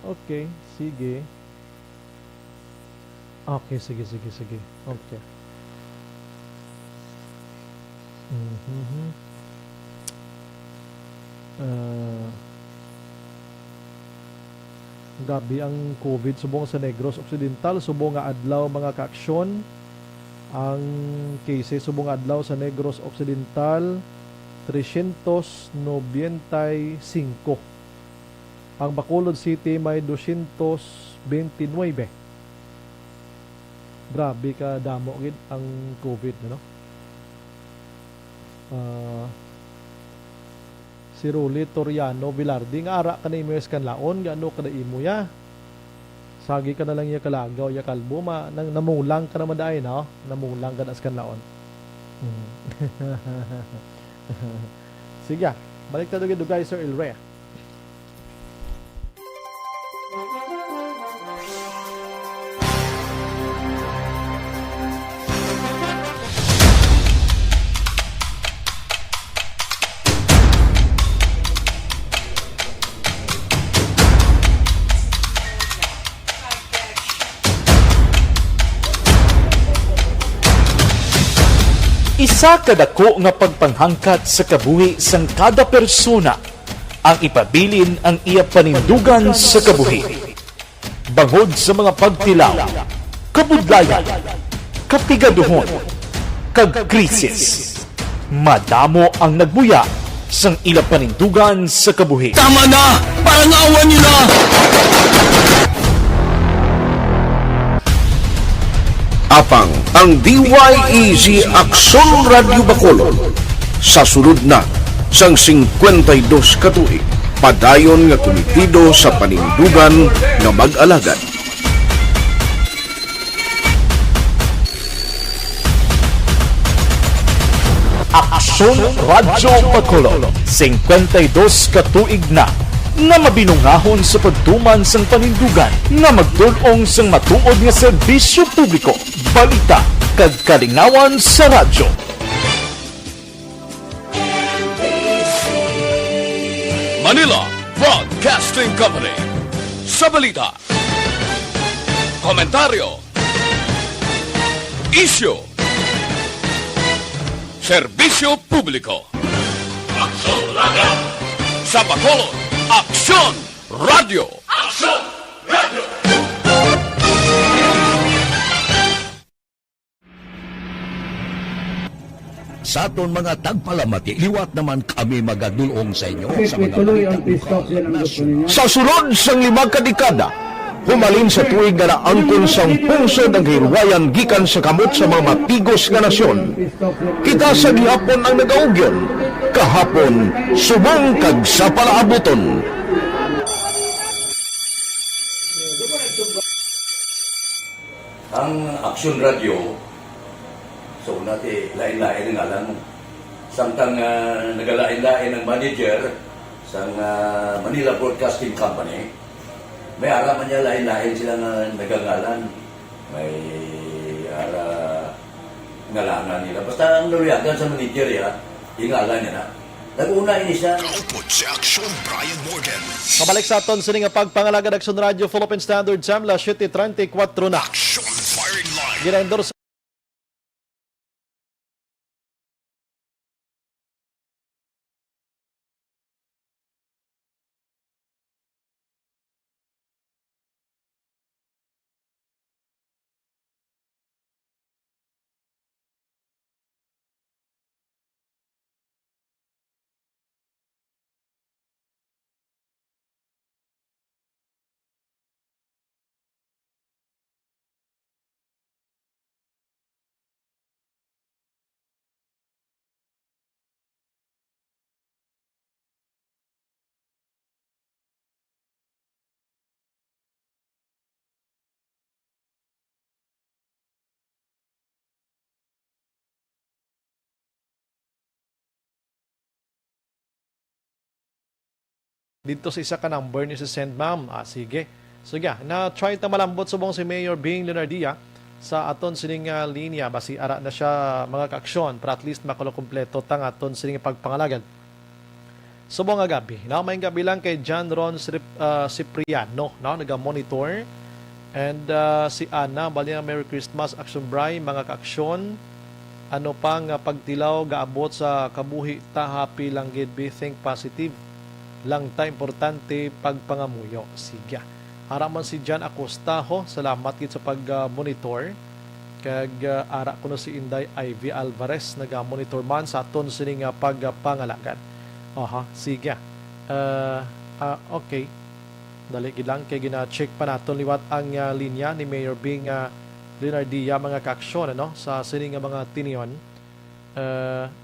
Okay, sige. Okay, sige. Okay. Gabi ang COVID subong sa Negros Occidental, subong nga adlaw mga kaaksyon. Ang cases subong adlaw sa Negros Occidental 395. Ang Bacolod City may 229. Grabe ka damo gid ang COVID, no? Si Ruli Toriano Vilardi nga ara ka na imo kanlaon gaano kada imo ya. Sagi ka na lang ya kalagaw ya kalbo namulang ka naman daay, no? Namulang ka na sa kanlaon. Sige, balik tayo dugay Sir Ilre. Isa kadako nga pagpanghangkat sa kabuhi sang kada persona ang ipabilin ang iya panindugan sa kabuhi. Bangod sa mga pagtilaw, kabudlayan, kapigaduhon, kag krisis, madamo ang nagbuya sang ila panindugan sa kabuhi. Tama na! Parang awan nyo na! Apang ang DYEZ Aksyon Radio Bacolod sa sulod na sang 52 katuig padayon nga komitido sa panindugan nga mag-alagad. Aksyon Radio Bacolod 52 katuig na nga mabinungahon sa pagtuman sang panindugan nga magtulong sang matuod nga serbisyo publiko, balita kag kalinawan sa radyo. Manila Broadcasting Company. Sa balita, komentaryo, isyu, serbisyo publiko. Aksyon Radio! Sa Bacolod, Aksyon Radio! Aksyon Radio! Sa aton mga tagpalamati, liwat naman kami magadulong sa inyo sa mga Tuloy ang peace talk yan ang gusto ninyo. Sa sulod sang 5 kadekada, humalin sa tuig nga naangkon sang pungsod ang hirwayan gikan sa kamot sa mga matigos nga nasyon. Kita sa gihapon ang nagaugyon, kahapon subong kag sa palaabuton. Ang Aksyon Radio, so natin lain-lain ang alam mo. Samtang nagalain-lain ang manager sa Manila Broadcasting Company, may araman niya lain-lain sila nga nagangalan. May ngalangan nila. Basta ang naluyagan sa manager ingalan niya na. Nag-una ini siya. Output si Aksyon Brian Morgan. Kabalik sa aton sining pagpangalagad Aksyon Radio Philippine Standard Time, la 7:34 na. Aksyon Firing Line. Ginaendorse dito sa isa ka number ni si Send Ma'am. Sige. So na-try ta malambot subong si Mayor Bing Leonardia sa aton sining linya. Basi ara na siya mga kaaksyon para at least makulokompleto tang aton sining pagpangalagad. Subong nga gabi. May gabi lang kay John Ron Cipriano. Naga-monitor. And si Ana, bali na Merry Christmas, Aksyon Bray, mga kaaksyon. Ano pang pagtilaw gaabot sa kabuhi ta, happy lang gid, be think positive. Lang ta importante pagpangamuyo. Sige. Araman si John Acosta ho. Salamat gid sa pag-monitor. Kag ara ko no si Inday Ivy Alvarez naga-monitor man sa aton sining pagpangalagad. Sige. Okay. Dali gid lang kay gina-check pa naton liwat ang linya ni Mayor Bing Leonardia, mga kaaksyon sa sining mga tinion.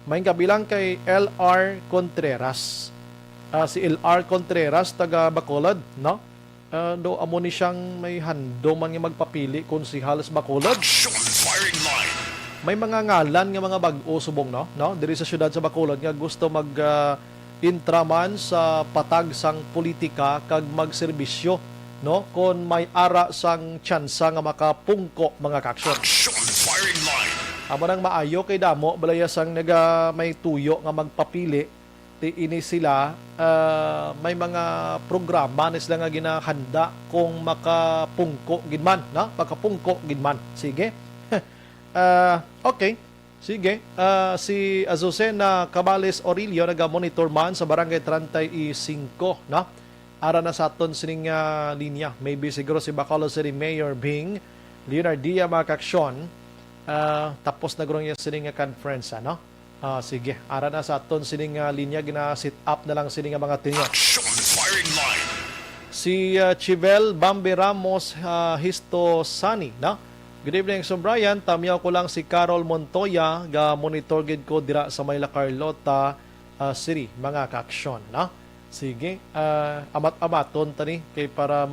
May kabilang kay LR Contreras. Si LR Contreras taga Bacolod, do amo ni siyang may hando man nga magpapili konsehal sa Bacolod. Aksyon Firing Line. May mga ngalan nga mga bag-o subong diri sa syudad sa Bacolod nga gusto mag intraman sa patag sang politika kag magserbisyo kon may ara sang tsansa nga makapungko, mga kaaksyon. Aksyon Firing Line. Amo nang maayo kay damo balaya sang may tuyo nga magpapili. Ini sila may mga programa na sila nga ginahanda kung makapungko gidman, makapungko gidman. Sige. Okay. Sige. Si Azucena Cabales Orillo naga-monitor man sa Barangay 35, ara na sa aton sining linya. Maybe siguro si Bacolod City Mayor Bing Leonardia, mga kaaksyon. Tapos nagurong yung sining conference, sige, ara na sa aton sining linya, gina-sit up na lang sining mga tinyo. Aksyon Firing Line. Si Chivel Bambi Ramos Histosani, Good evening, so Brian. Tamiyaw ko lang si Carol Montoya, ga-monitor gid ko dira sa Mayla Carlota City, mga kaaksyon, Sige, amat-amaton tani kay para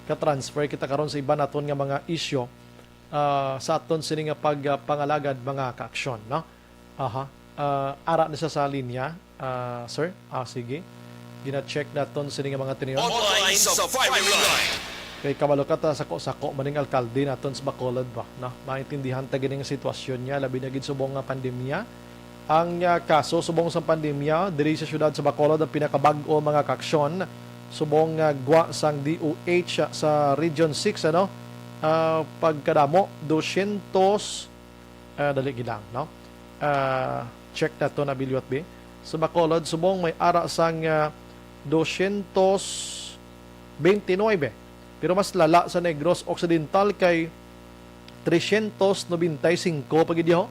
ka-transfer kita karon sa iba naton nga mga isyo sa aton sining pagpangalagad, mga kaaksyon, ara na siya sa linya, sir. Sige. gina-check naton sini nga mga tiniyon. Online sa firing line. Kay kabalo ka ta sako-sako maning alkalde naton sa Bacolod ba, no? Maintindihan ta gining sitwasyon niya labi na gid subong nga pandemya. Ang kaso subong sa pandemya diri sa syudad sa Bacolod ang pinakabag-o mga kaksyon subong gwa sang DOH sa Region 6 ano. Pagkadamo 200 dali gilang, no? Check nato na bilyot be. Sa Bacolod subong may ara sang 229. Pero mas lala sa Negros Occidental kay 395 pagidyo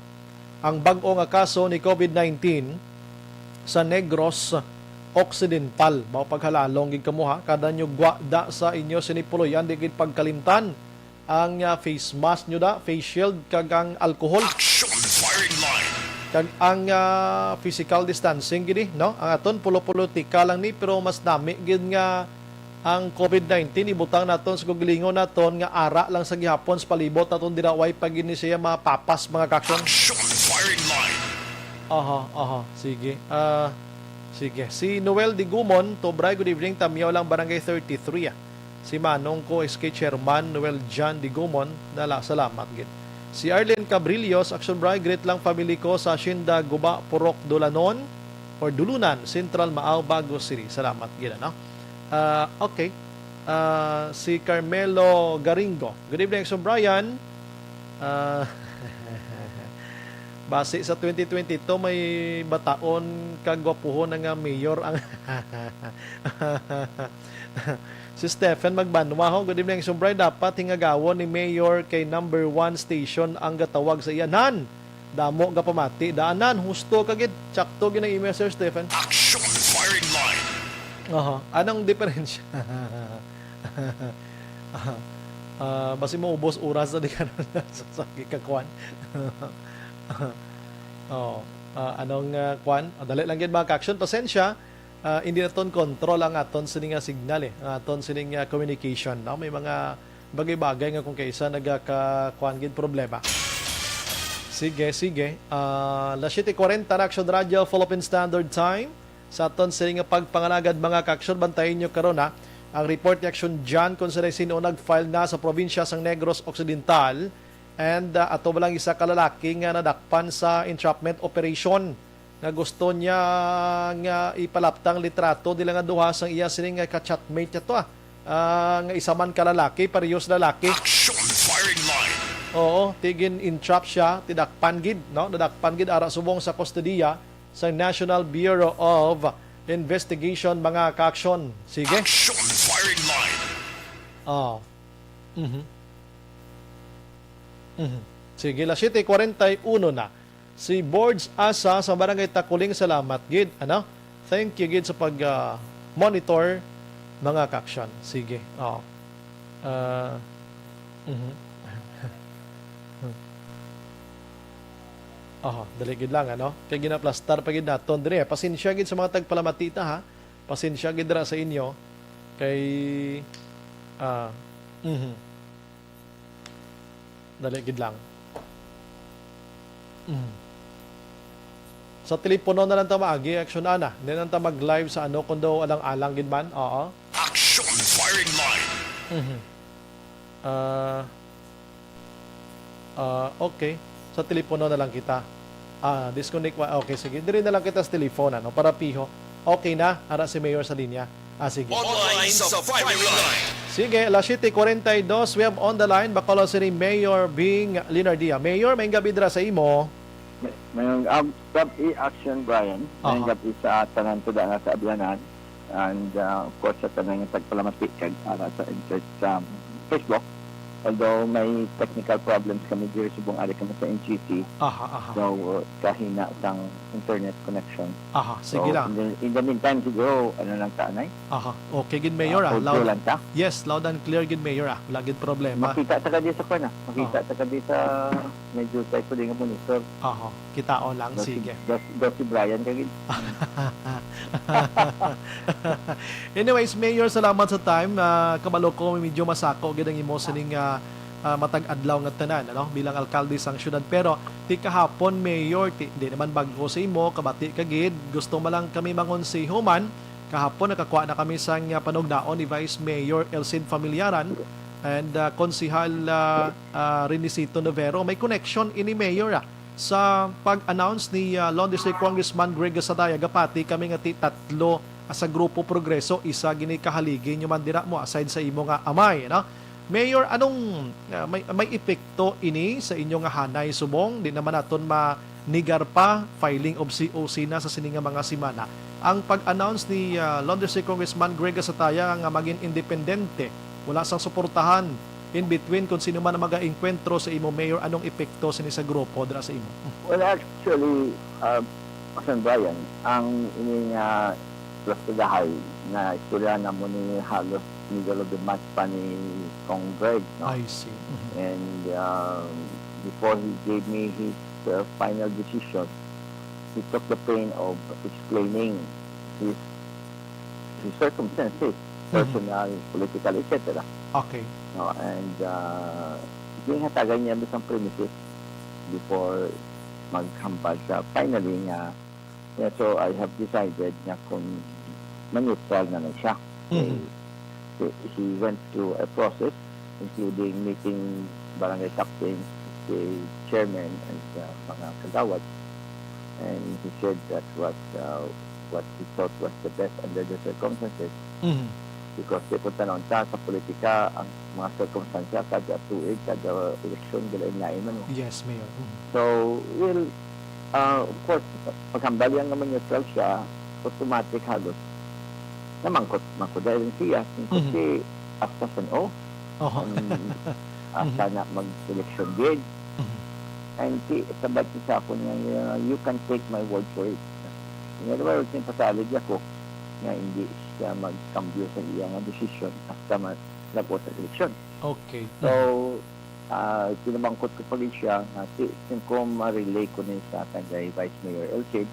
ang bag-o nga kaso ni COVID-19 sa Negros Occidental. Mao paghalalong gid kamo ha, kada nyo gwada sa inyo sinipuloyan di gid pagkalimtan ang face mask nyo da, face shield kag ang alcohol. Action firing line. Kag ang physical distancing gid no? Ang aton pulo-politika lang ni pero mas dami gid nga ang COVID-19 ibutang naton sa gugilingon naton nga ara lang sa gihapon sa palibot naton dinaway pag ini siya mapapas mga kaksyon. Action firing line. Sige. Sige. Si Noel Digumon, Tobray, good evening. Tamiyaw lang Barangay 33. Si Manong ko, SK Chairman Noel John Digumon, salamat gid. Si Arlene Cabrillos, Action Bray, great lang family ko sa Shinda, Guba, Purok, Dulanon or Dulunan, Central Maaw, Bago City. Salamat gid, no? Okay. Si Carmelo Garingo. Good evening, Action Brian. Base sa 2022 may bataon kagwapuhon nga mayor ang si Stephen Magbanwa ho. Good evening, Action Brian. Dapat hingagawon ni mayor kay number 1 station ang gatawag sa iyanan. Damo ga pamati. Daanan husto kagid. Tsakto gid ang email, Sir Stephen. Action firing line. Anong diferensya? Basi mo ubos oras na di ka na sa kikakwan. Anong kwan? Dali lang yan mga ka-action. Pasensya, hindi naton control ang aton sining signal ang aton sining communication. No? May mga bagay-bagay nga kung kaisa nagkakwan gid problema. Sige. La 7:40 na Action Radio, Philippine Standard Time. Sa aton sining pagpangalagad mga ka-action, bantayin nyo karon ha. Ang report ni Action Jan kung sino nag-file na sa probinsya sang Negros Occidental and ato ba lang isa kalalaki nga nadakpan sa entrapment operation nga gusto niya nga ipalaptang litrato dila nga duha sang iya sining ka-chatmate niya to nga isa man kalalaki, parehas lalaki. Action firing line. Oo, tigin entrap siya, tidakpan gid, no? Nadakpan gid ara subong sa kustodiya sa National Bureau of Investigation mga ka-action. Sige. Action firing line. Sige, la 7:41 na. Si Boards Asa sa Barangay Takuling, salamat gid. Ano? Thank you gid sa pag monitor mga ka-action. Sige. Dali gid lang ano. Kay ginaplastar pa gid naton dire. Pasensya gid sa mga tagpalamatita ha. Pasensya gid ra sa inyo kay dali gid lang. Sa telepono na lang ta maagi action ana. Hindi na ta mag-live sa ano kundo alang-alang gid man. Oo. Action firing line. Okay. Sa telepono na lang kita. Disconnect. Okay, sige. Diri na lang kita sa telepono, no? Para piho. Okay na. Ara si Mayor sa linya. Sige. Online sa firing line. Sige, alas 7:42. We have on the line Bacolod City Mayor Bing Linardia. Mayor, may gabi dira sa imo. Mayroong gabi action, Brian. Mayroong gabi sa tanan to nga sa Abyanan. And of course, sa tanan nga tagpalamati kag ara sa insert sa Facebook. Although may technical problems kami dito sa buong ari kami sa NGC. So, kahina sang internet connection. Sige so, lang. In the meantime, siguro, ano lang ta, Anay? Okay, gid Mayor. Loud lang ta? Yes, loud and clear gid Mayor. Wala gid problema. Makita ta ka di sa kwan Makita ta ka di sa medyo tayo po din nga monitor. Kitaon lang, sige. Si Brian ka gid. Anyways, Mayor, salamat sa time. Kabalo ko, medyo masako gid ang imo sining matag-adlaw nga tanan, ano? Bilang alkalde sang syudad. Pero ti kahapon, Mayor, di naman bago sa imo, kabati ka gid. Gusto mo lang kami mangonseho man Kahapon nakakuha na kami sa panugnaon ni Vice Mayor Elcid Familiaran and Konsihal Renisito Novero. May connection ini Mayor sa pag-announce ni Lone District Congressman Greg Gasadaya Gapati kami nga tatlo sa Grupo Progreso isa gini kahaligi nyo man dira mo aside sa imo nga amay, no? Mayor, anong may epekto ini sa inyo nga hanay subong? Di naman naton manigar pa filing of COC na sa sininga mga simana. Ang pag-announce ni Lone District Congressman Greg Gasadaya nga maging independente, wala sang suportahan in between kung sino man ang mag-enkwentro sa imo, Mayor, anong epekto sa grupo dira sa imo? Well, actually, Kasan Brian, ang ini nga plastadahay na istorya na mo ni halos middle of the match pa ni Kong Greg, no? I see. And before he gave me his final decision, he took the pain of explaining his circumstances, personal, political, etc. Okay. No, and ginhatagan niya doon sa premises before maghambal siya. Finally nga, so I have decided na kung neutral na lang siya. He went through a process including meeting barangay captains, the chairman, and mga kagawad. And he said that what he thought was the best under the circumstances. Because punta noon sa politika, ang mga circumstansya, kada tuig, kada eleksyon, galain-lain man. Yes, Mayor. So, well, of course, paghambalian naman neutral siya, automatic halos. Namangkot dahil siya. Kasi, after san after na mag-election din. And sabat sa ako niya, you can take my word for it. In other words, yung pasalig ako, nga hindi siya magkambyo sa iyang decision after nag-vote sa election. Okay. So, kinabangkot ko pa rin siya na ko ma-relay ko din sa kay Vice Mayor Elcid,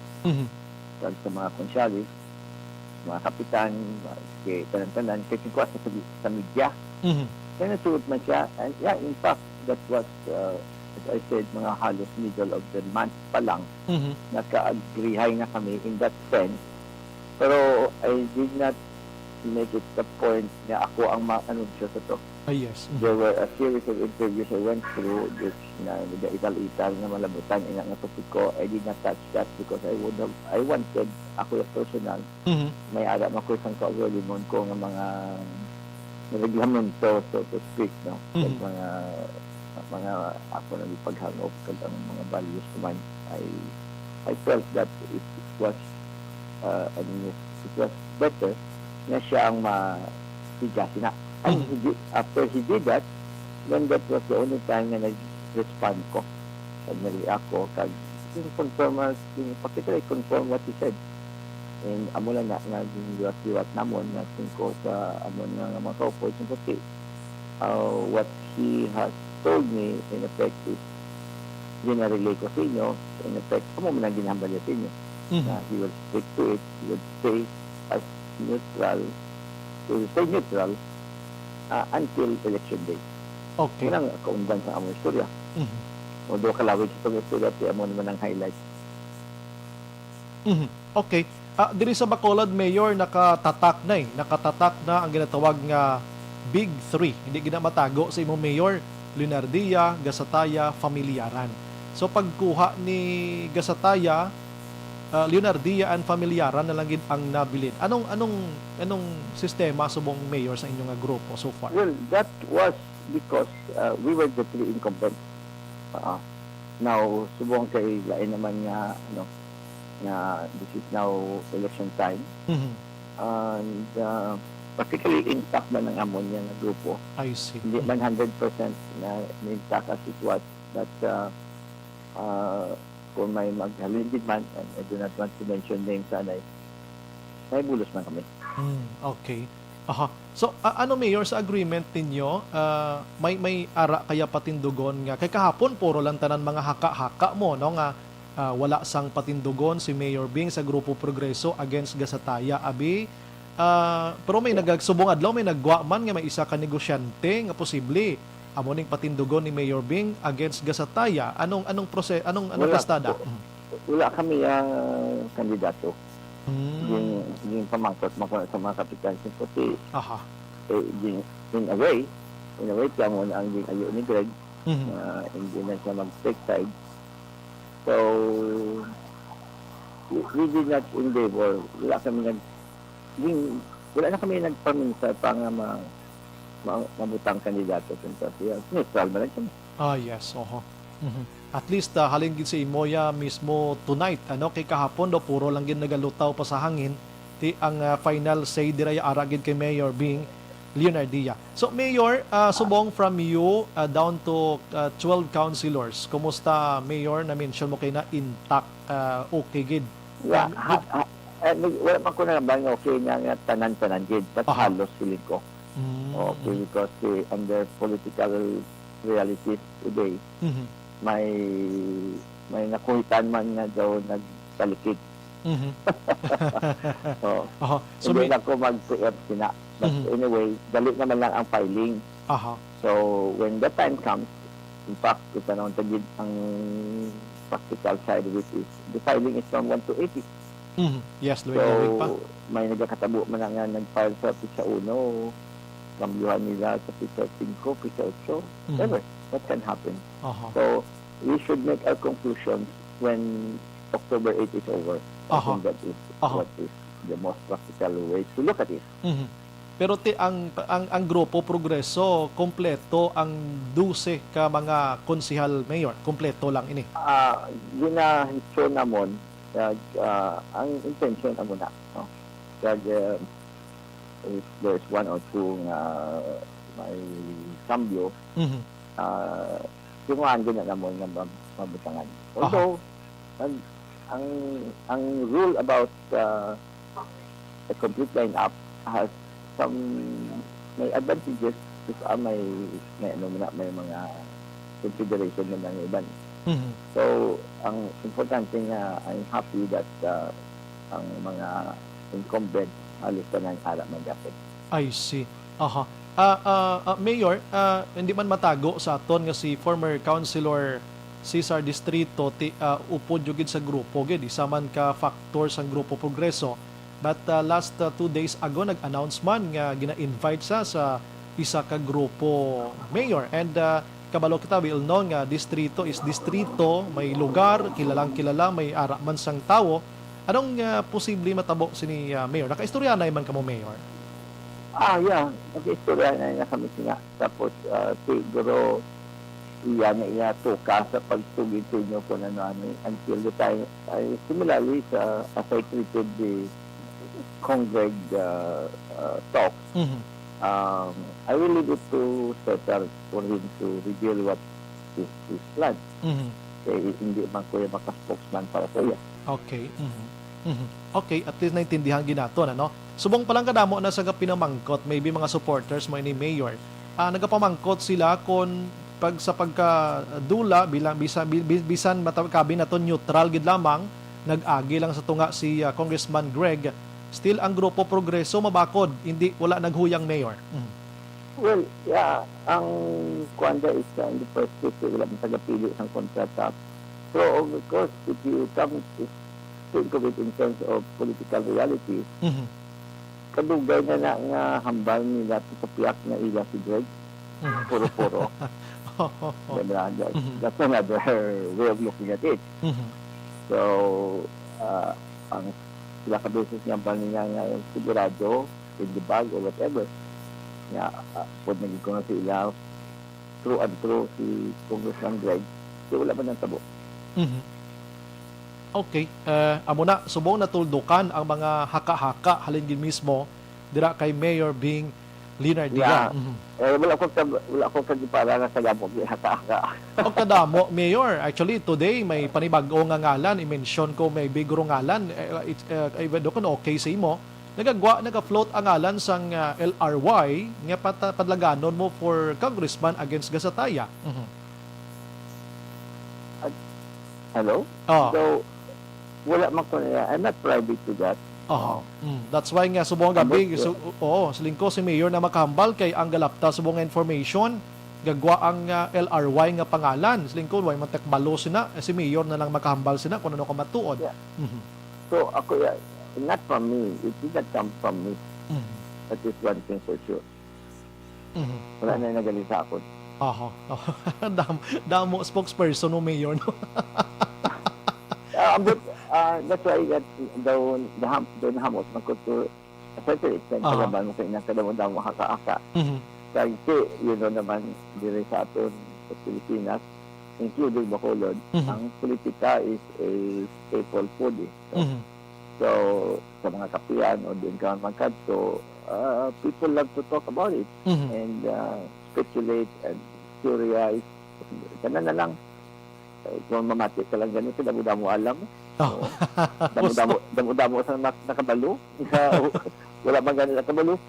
sa mga konsyalis, mga kapitan, kay tanan-tanan, kay ko sa media. Kaya natuod man siya. And yeah, in fact, that was, as I said, mga halos middle of the month pa lang, nagka-agreehay na kami in that sense. Pero I did not make it the point na ako ang ma-anunsyo sa to. Yes. There were a series of interviews I went through which na ital-ital na malabutan ina nga topic ko. I did not touch that because I wanted ako yung personal may ara ko isang kaugalingon ko ng mga reglamento, so to speak, no? Mga ako na ipaghangop kag ang mga values ko man. I felt that it was better na siya ang matigasin na. And after he did that, then that was the only time na nag-respond ko. Nagmali ako, confirm what he said. And amo lang na nag-liwat namon na ko sa amon ng mga kaupo kasi what he has told me in effect is ginarelay ko sa inyo. In effect, kung mo man ginahambal niya sa inyo. He will stick to it. He will stay as neutral. He will stay neutral until election day. Okay. Yan ang kaundan sa among istorya. Although kalawig sa itong istorya, kaya mo naman ang highlight. Okay. Diri sa Bacolod, Mayor, nakatatak na ang ginatawag nga Big Three. Hindi ginamatago sa imong Mayor, Leonardia, Gasataya, Familiaran. So pagkuha ni Gasataya, Leonardia and Familiaran na lang gid ang nabilin. Anong sistema subong Mayor sa inyong grupo so far? Well, that was because we were the three incumbents. Now, subong kay lain naman nga na this is now election time. And particularly intact man ang amon nga grupo. I see. Hindi man 100% na intact as it was, but kung may maghalindid man, and I do not want to mention names, may bulos man kami. Okay. Aha. So, ano Mayor, sa agreement ninyo, may ara kaya patindugon nga? Kay kahapon, puro lang tanan mga haka-haka mo, no? Nga wala sang patindugon si Mayor Bing sa Grupo Progreso against Gasataya. Abi, pero may nagagsubong adlaw, may nagwa man nga may isa ka negosyante nga posible amoning patindugon ni Mayor Bing against Gasataya. Anong kastada? Wala kami kandidato. Yung pamangkot mo sa mga kapitan kasi Aha. in a way, kaya muna ang yung ayo ni Greg, hindi na siya mag-take side. So, we did not endeavor. Wala na kami nagpaminsa pa nga mabutang kandidato kung siya. Neutral ba lang siya? Yes, oho. At least halin gid si Imoya mismo tonight, kay kahapon do puro lang gid nagalutaw pa sa hangin ti ang final say dira ara gid kay Mayor being Leonardia. So Mayor, subong from you down to 12 councilors. Kumusta Mayor, na mention mo kay na intact, okay gid? Yeah, wala pa ko na bang okay nga tanan-tanan gid, but halos feeling ko. Okay, because under political realities today, may nakuhitan man nga daw nagtalikid. So hindi na ako mag-preempt sina. But anyway, dali naman lang ang filing. So, when the time comes, in fact, ito naman tagid ang practical side of it is, the filing is from 1 to 80. Yes, So, pa. may nagkakatabo man nga nag-file sa Pisa 1, kambyuhan nila sa Pisa 5, Pisa 8, whatever. That can happen. So, we should make our conclusions when October 8 is over. I think that is what is the most practical way to look at it. Pero ang grupo Progreso kompleto ang 12 ka mga konsihal mayor, kompleto lang ini. Ginahitso namon ang intention amo na, no? Kaya if there's one or two may cambio, tunguhan din na namon nga mabutangan. Although ang rule about a complete line-up has some may advantages may mga consideration na ng iban. So, ang importante nga, I'm happy that ang mga incumbent halos na ng harap magyapit. I see. Mayor, hindi man matago sa aton nga si former councilor Cesar Distrito upod jugid sa grupo gid isa man ka factor sang grupo Progreso. But last 2 days ago nag-announce man nga gina-invite sa isa ka grupo mayor, and kabalo kita will know nga distrito is distrito, may lugar kilalang kilala, may ara man sang tawo. Anong posible matabo sini mayor? Nakaistorya na man kamo mayor? Yeah, nag-istorya na kami siya. Tapos siguro iya tuka sa pagtugid sa inyo kung ano until the time similarly as I treated the Congreg talks. I will leave it to Cesar for him to reveal what is his plan. Hindi man ko yung maka-spokesman para sa iya. Okay. Okay, at least naintindihan ginato na, no? Subong palang kadamo na sa pinamangkot, maybe mga supporters mo ni Mayor, nagapamangkot sila kung sa pagkadula bilang bisan matakabi na to neutral gid lamang, nag-agi lang sa tunga si Congressman Greg, still ang grupo Progreso mabakod, hindi wala naghuyang Mayor. Well, yeah, ang kwanda is in the first place, wala mong tagapili ng kontrata. So, of course, if you come to think of it in terms of political reality, kadugay na nga hambal nila sa piyak na ila si Greg, puro-puro. That's another way of looking at it. So, ang sila kabeses niya ba niya ngayon sigurado, in the bag or whatever, nga pwede naging ko na sila true and true si Congressman Greg, so wala ba ng tabo. Okay, amo na subong natuldukan ang mga haka-haka halin gid mismo dira kay Mayor being Leonardia. Wala ko kagipara na sa gamo haka-haka. O kadamo Mayor, actually today may panibag-o nga ngalan, i-mention ko may bigro ngalan, kon okay sa imo. Nagafloat ang ngalan sang LRY nga padlaganon mo for congressman against Gasataya. Hello? So, wala man ko na, I'm not privy to that. That's why nga subong gabi, silingko si Mayor na makahambal kay ang galapta subong information, gagwa ang LRY nga pangalan. Silingko, way matekbalo sina, si Mayor na lang makahambal sina kung ano ka matuod. So, ako not from me. It did not come from me. Mhm. That is one thing for sure. Mhm. Wala na nagaling sa akin. Aha. Damo spokesperson no mayor no. But that's why that doon hamot magkuto a certain extent Ah. kalaban mo kanya kadamo-damo haka-aka. Mhm. Kasi yun naman dire sa aton sa Pilipinas, including Bacolod, Mhm. ang politika is a staple food. So, Mhm. so sa mga kapiyan o din ka magkadto, people love to talk about it Mhm. and speculate and theorize. Kana na lang kung mamati ka lang ganito, damo-damo alam. Oh. Damo-damo sa nakabalo. Wala man ganito nakabalo.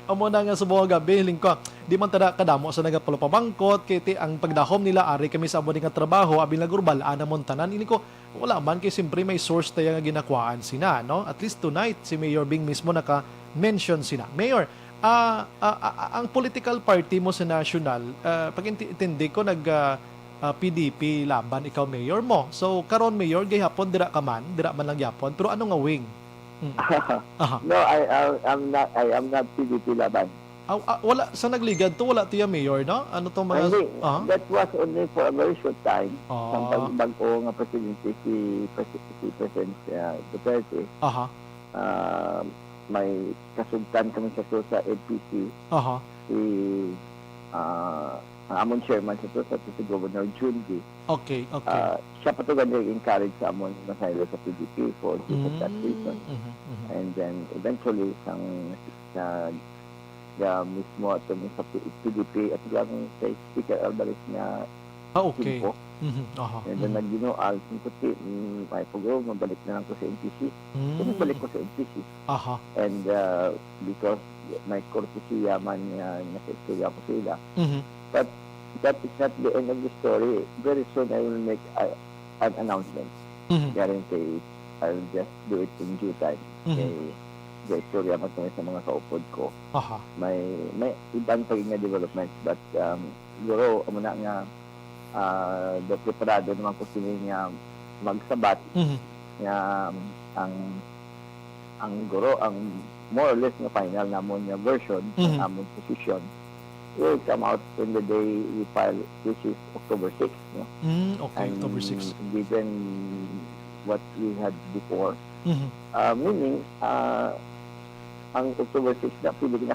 Amo na nga sa buong gabi lingko. Di man tada kadamo sa nagapalupabangkot kay ti ang pagdahom nila ari kami sa amo nga trabaho abi nagurbal ana mon tanan ini ko wala man kay simpre may source tayo nga ginakwaan sina no. At least tonight si Mayor Bing mismo naka-mention sina. Mayor, ang political party mo sa national, pag intindi ko PDP laban ikaw mayor mo. So karon mayor gayapon dira man lang yapon pero ano nga wing? Aha. No, I am not PDP laban. Wala sa nagligad to wala tiya mayor no? Ano to mga Hindi, that was only for a very short time. Ah. Sa bago nga presidente si President Duterte. Aha. May kasugtan kami sa APC. Aha. Si ang amon chairman sa si Governor Junji. Okay. Siya pa to encourage sa amon masaylo sa PDP for that reason. And then eventually sa mismo at sa PDP at lang sa Speaker Alvarez na Okay. Simpo. Aha. And then nag-ginoal kuti may pag mabalik na lang ko sa NPC. Kasi balik ko sa NPC. Aha. And because may courtesy man nasa-istorya ko sila. But that is not the end of the story. Very soon I will make an announcement. Guarantee I'll just do it in due time. The istorya man kami sa mga kaupod ko. Aha. May ibang paging developments but siguro amo na nga do preparado naman ko sila nga magsabat nga ang guro ang more or less nga final namon nga version ng amon position will come out in the day we file, which is October 6, no? Okay, And October 6. given what we had before, meaning ang October 6 na pwede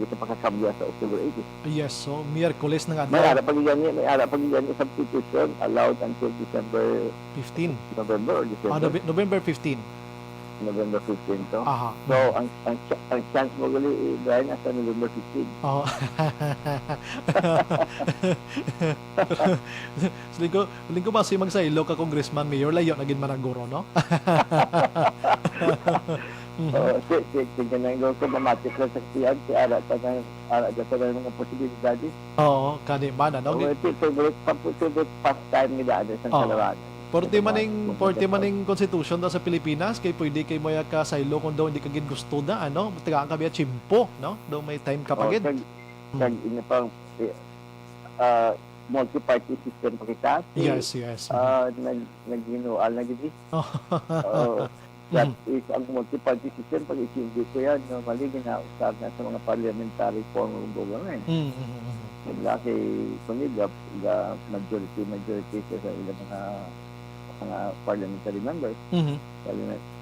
ka pakakambya sa October 8. Yes, so Miyerkules na nga May ara pagigani substitution allowed until December 15. November or December. November 15. November 15 to. Aha. So ang chance mo gali dahil nasa November 15. Oh. So, lingko ba si magsaylo ka congressman mayor layo naging managuro no? Sige na yung automatic lang sa siyan si ara sa mga posibilidades. Oo, kani man ano? Favorite pastime nila sa kalawanan. Porti maning constitution daw sa Pilipinas kay pwede kay mo ka saylo kung daw hindi ka gid gusto na ano tagaan ka biya chimpo no daw may time ka pa gid. Kag ina pang multi-party system pa kita. Yes. Nag-inual na gid. That is ang multi-party system pag isindi ko yan normally ginausap na sa mga parliamentary form of government. Laki kumigap the majority sa ilang mga parliamentary members,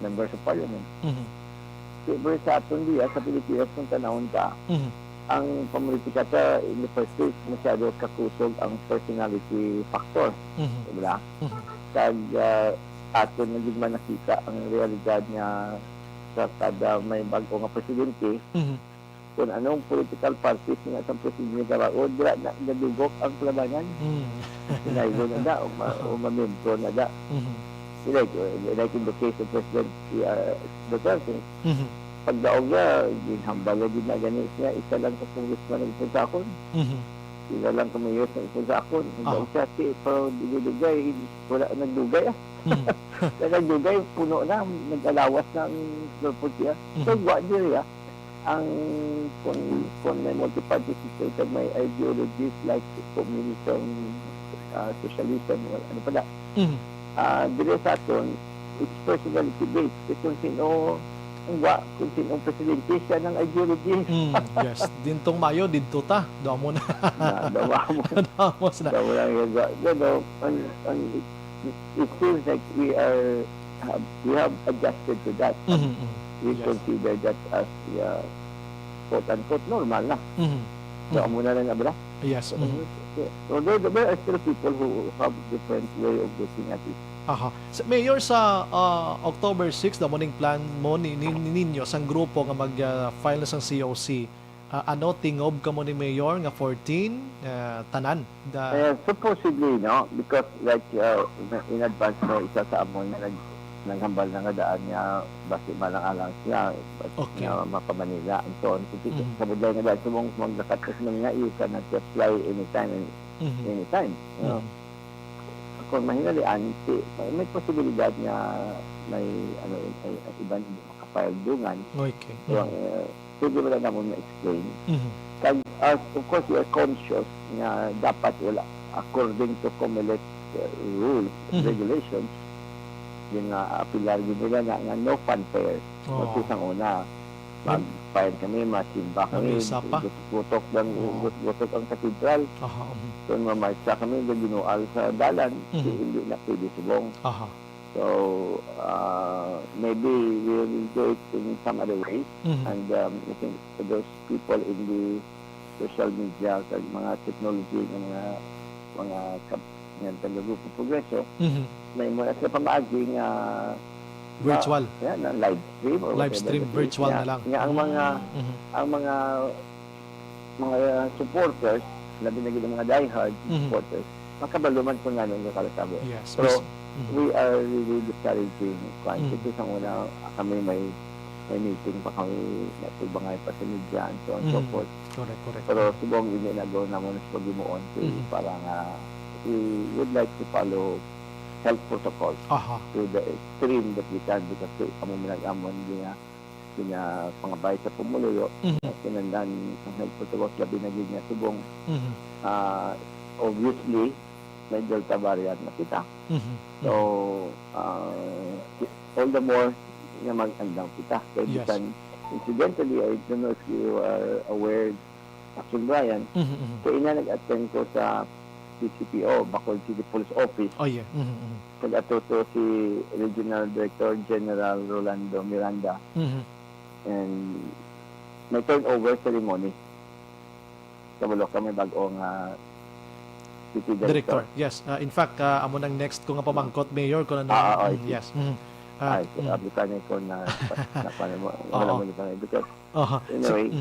members of parliament. Pero sa aton diya sa Pilipinas kung tanawon ka, ang pamilitika sa in the first place masyado kakusog ang personality factor. Diba? Kag aton na din man nakita ang realidad niya sa kada may bago nga presidente, kung anong political parties nga sa presidente ka o dira na nadugok ang labanan. Sinaylo na da o mamembro na da. Like in the case of President Duterte, pagdaog niya, ginhambal na din na ganit niya, isa lang sa congressman na ipon sa akon. Isa lang sa mayos na ipon sa akon. Ang siya, pero digay, wala nagdugay nagdugay, puno na, nag-alawas na ang purpose niya. So, what niya, ang kung may multi-party system, may ideologies like communism, socialism, ano pala. Dili sa aton, it's personality based. Kung sino ang presidente siya ng ideology. Yes. Dintong mayo, dito ta. Doon mo na. Dawa mo. Damos na. Dawa lang yun. It feels like we have adjusted to that. We Yes. consider that as quote-unquote normal na. So, Mhm. muna lang abra. Yes. Although there are still people who have different way of looking at it. Aha. Mayor, sa October 6, the morning plan mo ninyo sang grupo nga mag-file na sang COC. Ano tingob ka mo ni Mayor nga 14 tanan? Supposedly, no? Because like in advance mo, isa sa amon na naghambal na nga daan niya basi malang alang siya Okay. mapamanila and so on. Sa budlay nga dahil sumong maglakat kasi nga you cannot just fly anytime anytime. You know? Kung mahinalian, may posibilidad na may ibang makapile dungan. Okay. So, pwede mo lang naman ma-explain. Of course, we are conscious na dapat wala, according to COMELEC rules, regulations, yung apilar nila na no fanfare. Isang una, mag-fire kami, masimba kami, gutok ang katedral. So, mamarcha kami, ginual sa dalan, hindi na pwede subong. So, maybe we will do it in some other way. And I think those people in the social media, mga technology, mga grupo progreso, may muna sa pamaaging virtual. Na live stream or live stream, virtual na lang. Ang mga supporters, labi na gina mga diehard supporters, makabaluman po nga nung nakalasabo. Yes. Pero we are really discouraging quantity. Sa una, kami may meeting pa kami, natulbangay pa sa media and so on and so forth. Correct. Pero subong hindi nagawa naman sa pag-imuon para nga we would like to follow health protocols to the extreme that we can because kami minag-amon niya pangabay sa pumuluyo kinandan ang health protocols labi na niya subong obviously may Delta variant na kita. So all the more na mag-andang kita. Kaya incidentally, I don't know if you are aware, Action Brian, kaya nag-attend ko sa PCPO, Bacolod City Police Office. Pag-atuto si Regional Director General Rolando Miranda. And may turnover ceremony. Kabalo kami bagong City Director. Yes. In fact, amo nang next ko nga pamangkot, Mayor, ko na yes. Aplikan ko na paano mo. Wala mo nito. Because anyway,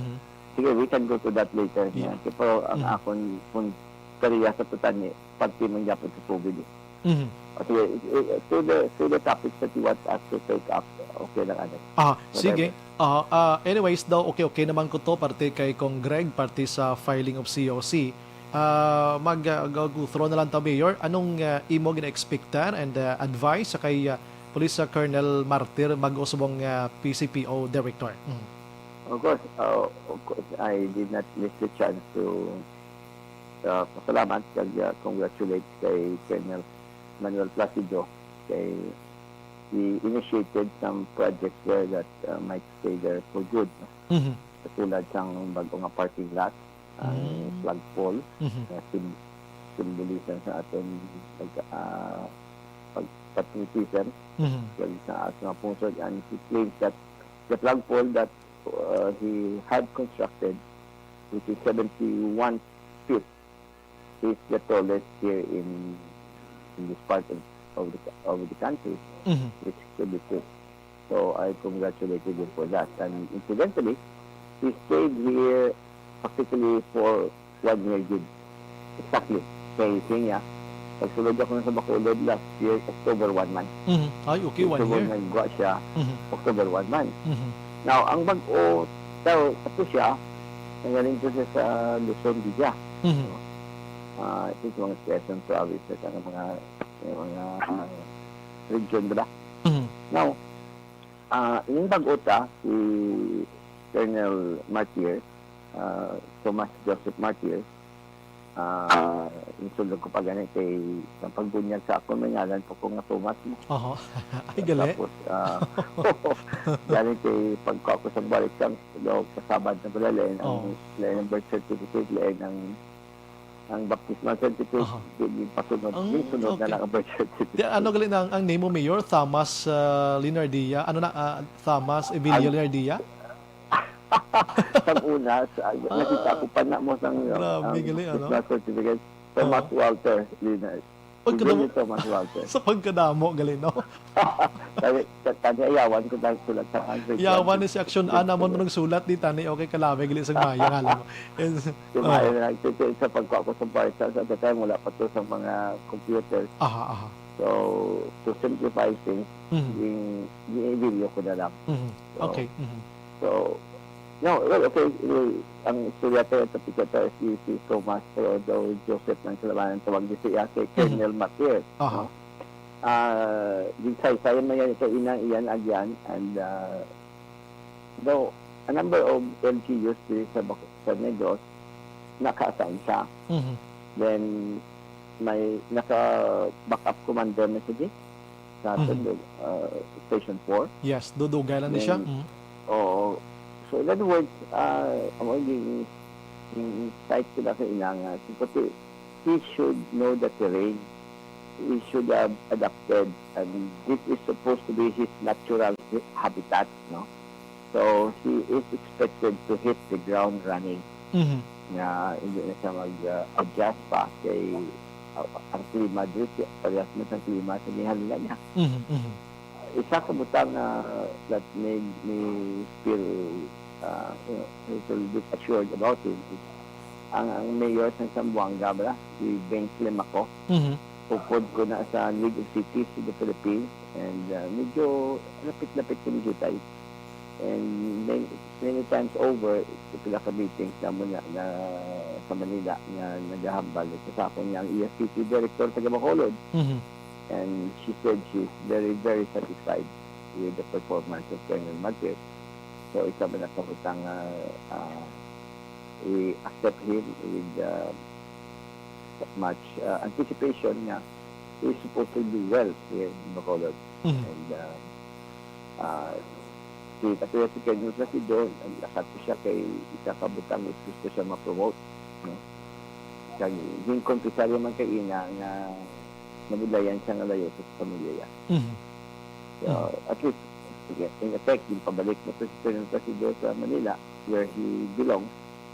sige, we can go to that later. Pero ang akong kariya sa tutan ni pagtimang yapon sa COVID. Okay, to the topics that you want us to take up, okay lang agad. Sige. Anyways daw, okay naman ko to, parte kay Kong Greg, parte sa filing of COC. Mag-go-through na lang to, Mayor. Anong imo gina-expectan and advice sa kay Police Colonel Martir mag-usubong PCPO Director? Of course, I did not miss the chance to pasalamat kag congratulate kay Colonel Manuel Placido kay he initiated some projects there that might stay there for good. Katulad sang bagong parking lot, ang flagpole, symbolism sa aton patriotism, sa ating puso, and he claims that the flagpole that he had constructed, which is 71 feet, is the tallest here in this part of the country, which could be true. So I congratulated him for that. And incidentally, he stayed here particularly for 1 year gig. Exactly. Kaya niya, pagsulod ako sa Bacolod last year, October 1 man. Ay, okay, 1 year. Nagwa siya, October 1 man. Now, ang bag-o, ito siya, nangaling ko siya sa Luzon, Villa. Ito yung mga Quezon province at mga region, diba? Now, yung bag-ota, si Colonel Martir, Thomas Joseph Martir, insulog ko pa ganit kay sa pagbunyag sa ako may ngalan po ko nga Thomas mo. Oho. Ay, gali. Tapos, galing kay pagka ako sa balik kang kasabad na pala lain ang birth certificate, lain ang baptismal certificate, hindi pasunod, sunod na lang ang birth certificate. Ano gali na ang name mo, Mayor? Thomas Linardia? Ano na? Thomas Emilio Linardia? Sa una, nakita ko pa na mo sang Grabe, gali, ano? birth certificate, Thomas Walter Linar. Pagkadamo, Thomas Walter. sa pagkadamo, gali, no? Tanya yawan ko dahil sulat sa Android. Yawan ni si Aksyon Ana mo nung sulat di tani okay kalame gali sa maya nga lang. Kumain na nagtitil sa pagka ako sa Barca at the time wala pa to sa mga computers. Aha. So, to simplify things, yung i-video ko na lang. Okay. So, no, well, okay. Ang istorya tayo sa Picata si Thomas Teodoro Joseph ng Kalabanan tawag din siya kay Colonel Matias. Aha. Yung sayo na yan ito iyan agyan and though a number of LGUs sa Negros naka-assign siya. Then may naka-backup commander na siya sa Station 4. Yes, dudugay lang ni siya. Oo. So in other words, yung site ko na sa inanga, kasi he should know the terrain. He should have adapted, and this is supposed to be his natural habitat, no? So he is expected to hit the ground running. Na hindi na siya mag-adjust pa kay ang klima dito, parehas mo sa klima sa nihalila niya. Isa ka butang that made me feel a little bit assured about it. Ang mayor ng Zamboanga, si Ben Slim ako, upod ko na sa League of Cities in the Philippines and medyo lapit-lapit kami dito. And many times over, pila ka meetings na muna na sa Manila na naghahambal. Kasako niya ang EFCC Director taga Bacolod. And she said she's very, very satisfied with the performance of Colonel Matias. So, isa ba nakaputang we accept him with much anticipation niya. He's supposed to do well here in Bacolod. And si Colonel Placido, lakat ko siya kay isa kabutang gusto siya ma-promote. No? Yung kompisaryo man kay Ina na nabudlayan siya nga layo sa pamilya niya. So, at least, in effect, yung pabalik na si Colonel Placido sa Manila, where he belongs,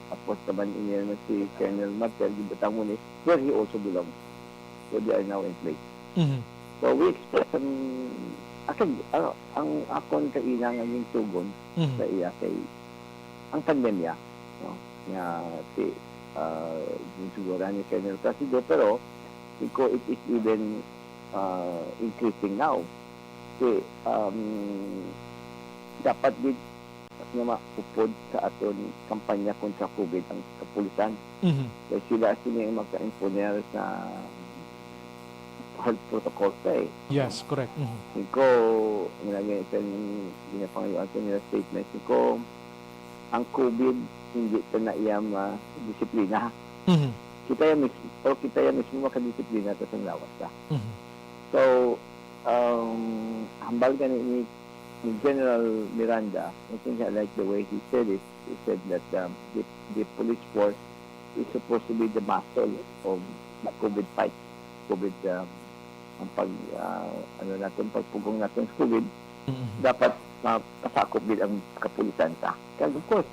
tapos naman iniyan si Colonel Martel, yung Batangunes, where he also belongs. So, they are now in place. So, we expect ang akon kaina nga yung tugon sa iya kay ang pandemya, no? Nga si yung siguro ni Colonel Placido, pero it is even increasing now. Kasi dapat din nga maupod sa aton kampanya kontra COVID ang kapulisan. Kasi sila yung magka-imponer sa health protocol sa Yes, correct. Iko, nilagay ito yung pangayuan sa nila statement. Iko, ang COVID hindi ito na iyang disiplina. Kita yan mismo makadisiplina ito sa lawas ka. So, hambal ka ni General Miranda, I think I like the way he said it. He said that the police force is supposed to be the muscle of the COVID fight. COVID, ang pagpugong natin sa COVID, dapat pasakop din ang kapulisan sa. Kasi of course,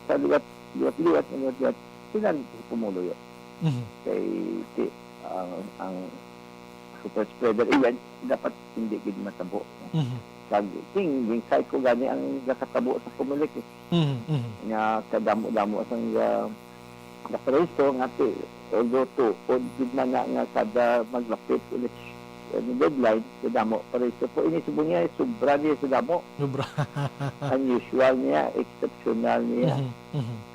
sa liwat, sila pumulo yun. Kay ang super spreader event, dapat hindi gid matabo. Yung site ko gani ang nakatabo sa kumulik. Nga kadamo-damo asang nakaresto nga although o gid man nga kada maglapit ulit deadline sa damo paresto po ini subong niya sobra niya sa damo. Unusual niya, exceptional niya.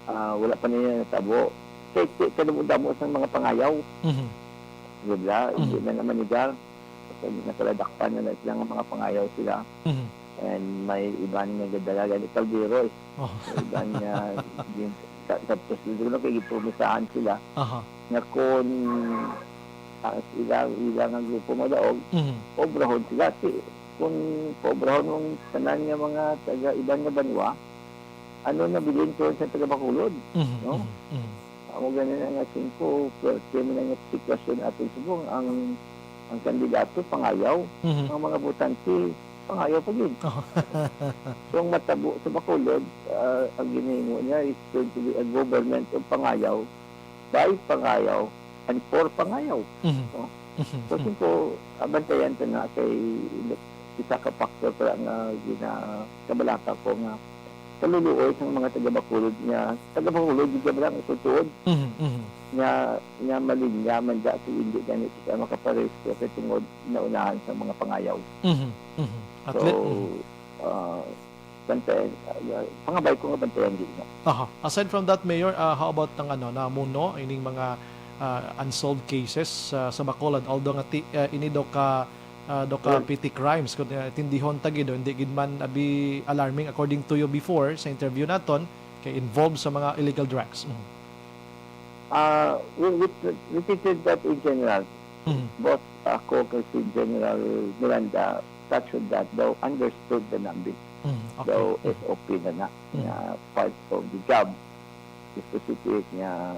Wala pa niya natabo. Kaya kadamo-damo sa mga pangayaw. Diba? Hindi na naman niya. Nakaladakpan na sila ng mga pangayaw sila. And may iba niya gadalaga ni Caldero. Iba niya tapos dito kay gipumisahan sila Aha. nga kung ilang ang grupo mo daog, pobrahon sila. Kung pobrahon ng tanan nga mga taga ibang nga banwa, ano na bilin ko sa taga Bacolod, no? Amo ganin nga 5 pero mo na nga sitwasyon ating subong ang kandidato pangayaw, ang mga butante pangayaw pa yun. So ang matabo sa Bacolod, ang ginahingo niya is going to be a government of pangayaw, by pangayaw, and for pangayaw. No? So ko abantayan ta na kay isa ka factor para nga kabalaka ko nga kaluluoy sa mga taga Bacolod niya. Taga Bacolod di ka ba lang isutuod? Nya malinyaman da so hindi ganit siya makapares ko sa tungod na unahan sa mga pangayaw. So, bantayan, pangabay ko nga bantayan din. Aha. Aside from that, Mayor, how about ng namuno ining mga unsolved cases sa Bacolod, although nga ini do ka petty crimes kung tindihon tagi do hindi gid man abi alarming according to you before sa interview naton kay involved sa mga illegal drugs. We treated that in general. Both ako kay si General Miranda touched on that, though understood the numbers. Though SOP na part of the job. Specific niya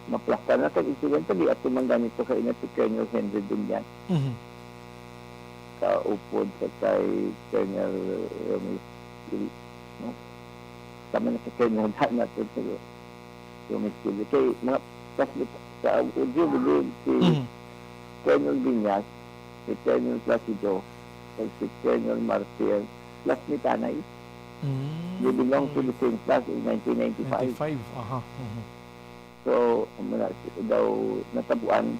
maplasta na kag incidentally at tumanggan ito kay si Colonel Henry Dunyan. Kaupod sa kay Colonel Romis. No? Tama na sa Colonel natin sa Romis. Kay mga sa audio bilib si Colonel Viñas, si Colonel Placido, si Colonel Marcial, plus ni Tanay. They belong to the same class in 1995. Aha. So, muna daw natabuan,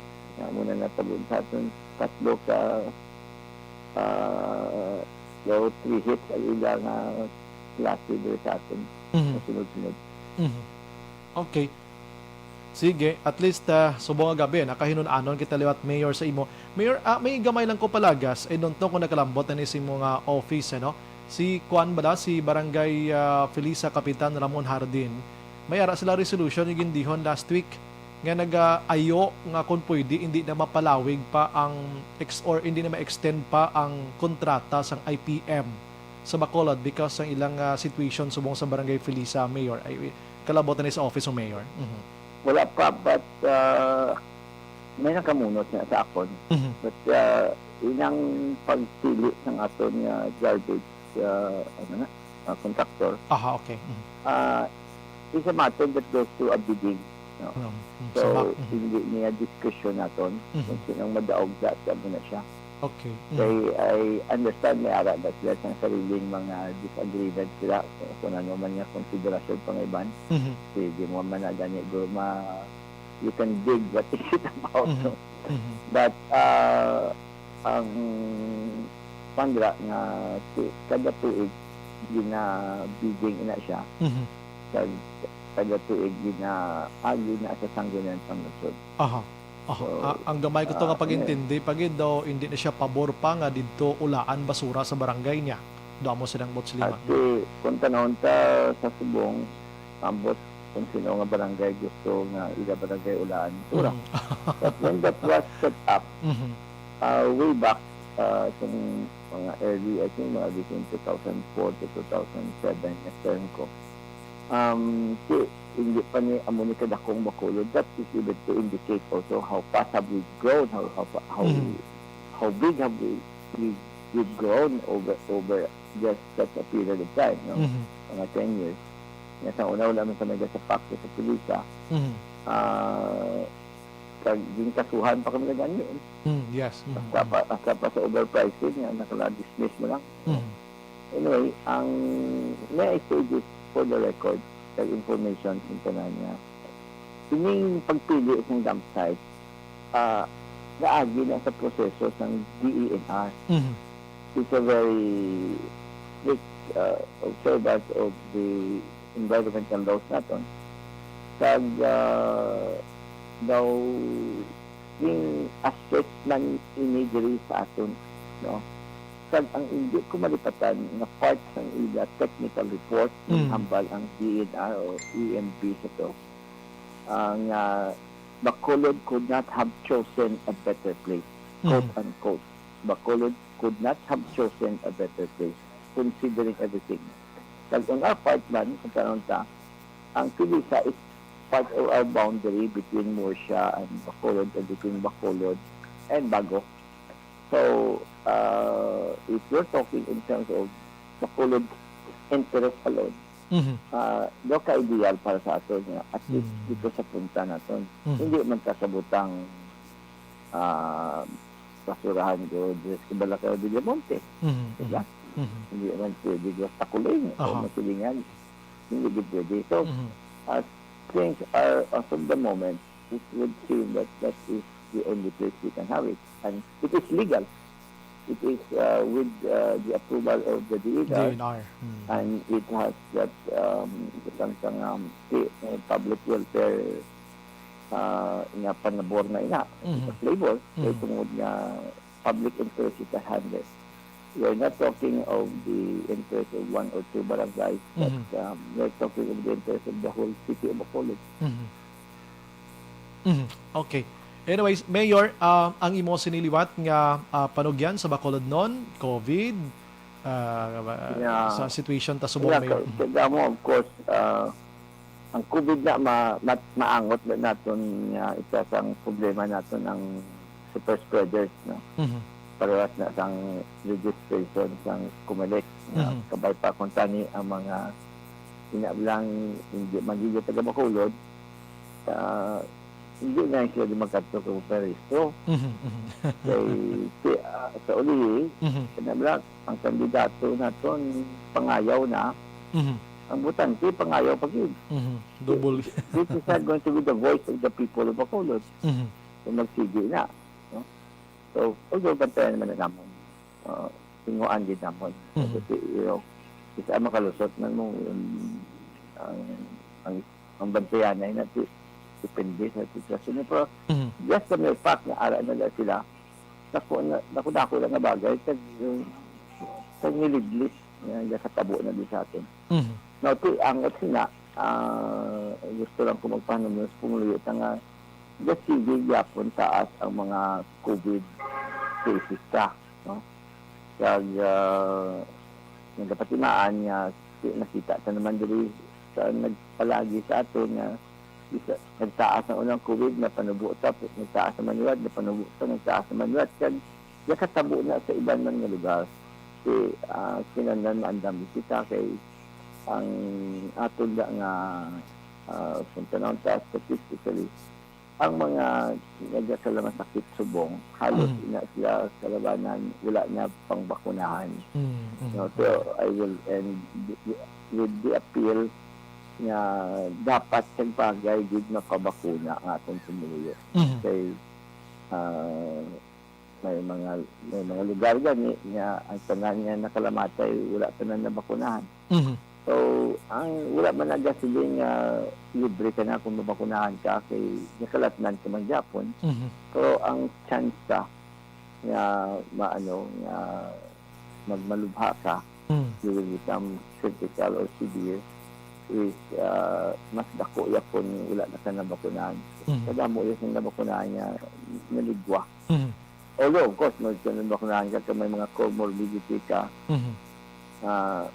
muna natabuan sa atin, tatlo ka daw 3 hits ang ilang klase doon sa atin. Sunod-sunod. Okay. Sige, at least subong nga gabi, nakahinon-anon kita liwat Mayor sa imo. Mayor, may gamay lang ko palagas, don't know kung nakalambot na si mga office, no? Si Juan Bala, si Barangay Felisa Kapitan Ramon Hardin, may ara sila resolution yung gindihon last week nga nag-ayo nga kung pwede hindi na mapalawig pa ang or hindi na ma-extend pa ang kontrata sang IPM sa Bacolod because ang ilang situation subong sa Barangay Felisa, Mayor, ay kalabotan ni sa office ng Mayor. Wala pa, but may nakamunot niya sa akon. But inang pagpili ng aton nga garbage contractor. Aha, okay. It's a matter that goes to a bidding. No? So, hindi niya discussion naton kung sinong madaog sa mo na siya. Okay. So, I understand may ara that sila sa sariling mga disagreement sila kung ano man nga konsiderasyon pang iban. Sige mo man na ganit you can dig what is it about. No? But ang pandra nga kada tuig gina-bidding ina siya. Kada tuig gina-agi na sa sanggunan pang nasod. Aha. So, ang gamay ko to nga pag-intindi, pagid daw hindi na siya pabor pa nga dito ulaan basura sa barangay niya. Damo silang bot lima. Kasi kung tanong ta sa subong, ambot kung sino nga barangay gusto nga ila barangay ulaan basura. But when that was set up, way back sa mga early, I think mga between 2004 to 2007 na term ko, hindi pa ni amuni kadakong Bacolod. That is even to indicate also how fast have we grown, how big have we've grown over just such a period of time, no? Mga 10 years. Nasa una naman sa mga sa pakto sa Pulisa, yung kasuhan pa kami na ganyan. Yes. Basta pa sa overpricing, nakala-dismiss mo lang. Anyway, ang may I say this for the record, sa information into na niya. Ining pagpili ng dump site, naagi na sa proseso ng DENR. It's a very strict observance of the environmental laws natin. Kag daw yung assessment inidiri sa aton, no? kag ang hindi ko malipatan na part sa ila technical report ng hambal ang DNR o EMB sa to ang Bacolod could not have chosen a better place, quote unquote. Bacolod could not have chosen a better place considering everything. Kag on our part man, kung tanong ta, ang Pilisa is part of our boundary between Murcia and Bacolod and between Bacolod and Bago. So, if you're talking in terms of Bacolod interest alone, do ka-ideal para sa ato nga at least dito sa punta natin. Hindi man kasabutang basurahan ko dito sa Balacao de Monte. Diba? Hindi man pwede dito sa Takuling o Masilingan. Hindi pwede. So, things are, as of the moment, it would seem that that is the only place we can have it. And it is legal. It is with the approval of the DNR. And it has that public welfare nga panabor na ina. Flavor. Kaya tungod nga public interest is handled. We are not talking of the interest of one or two barangays, but we are talking of the interest of the whole city of Bacolod. Okay. Anyways, Mayor, ang imo siniliwat nga panugyan sa Bacolod noon, COVID, sa situation ta subong, Mayor. Kaya mo, of course, ang COVID na maangot na natin isa sang problema natin ang super spreaders. No? Parehas na sang registration sang kumalit. Kabay pa kung tani ang mga inablang hindi magiging taga Bacolod, hindi na sila di magkato ko pero sa uli kinablang ang kandidato naton pangayaw na ang butante pangayaw pag-yun double this is not going to be the voice of the people of Bacolod so magsigi na no? So although bantayan naman na naman tinguan din naman kasi isa makalusot na mo ang bantayan na natin depende sa sitwasyon. Pero just the mere fact na ara na sila, naku lang na bagay sa niliglis sa tabo na din sa atin. Now, ang sina, gusto lang ko magpahanong sa pumuluyot nga just sige yapon taas ang mga COVID cases ka. No? Kaya nagkapatimaan niya, nakita sa naman dili sa nagpalagi sa ato na nagtaas ang unang COVID na panubo tapos nagtaas sa Manuad na panubo nagtaas sa Manuad kaya nakatabo na sa ibang mga lugar si kinanglan maandam bisita kay ang atong nga punta na ta statistically ang mga nagkasalaman sakit subong halos na sila sa labanan wala na pangbakunahan. So I will end with the appeal nga dapat sa bagay gid na pabakuna ang atong sumuyo. Kay may mga lugar gani nga ang tanan nga nakalamatay wala tanan na bakunahan. So ang wala man aga siling libre ka na kung mabakunahan ka kay nakalatnan ka man Japon. Pero ang chance ka nga magmalubha ka you will become critical or severe is mas dako yapon wala na ka nabakunahan. Kada mo yung nabakunahan niya naligwa. Although of course nabakunahan ka may mga comorbidity ka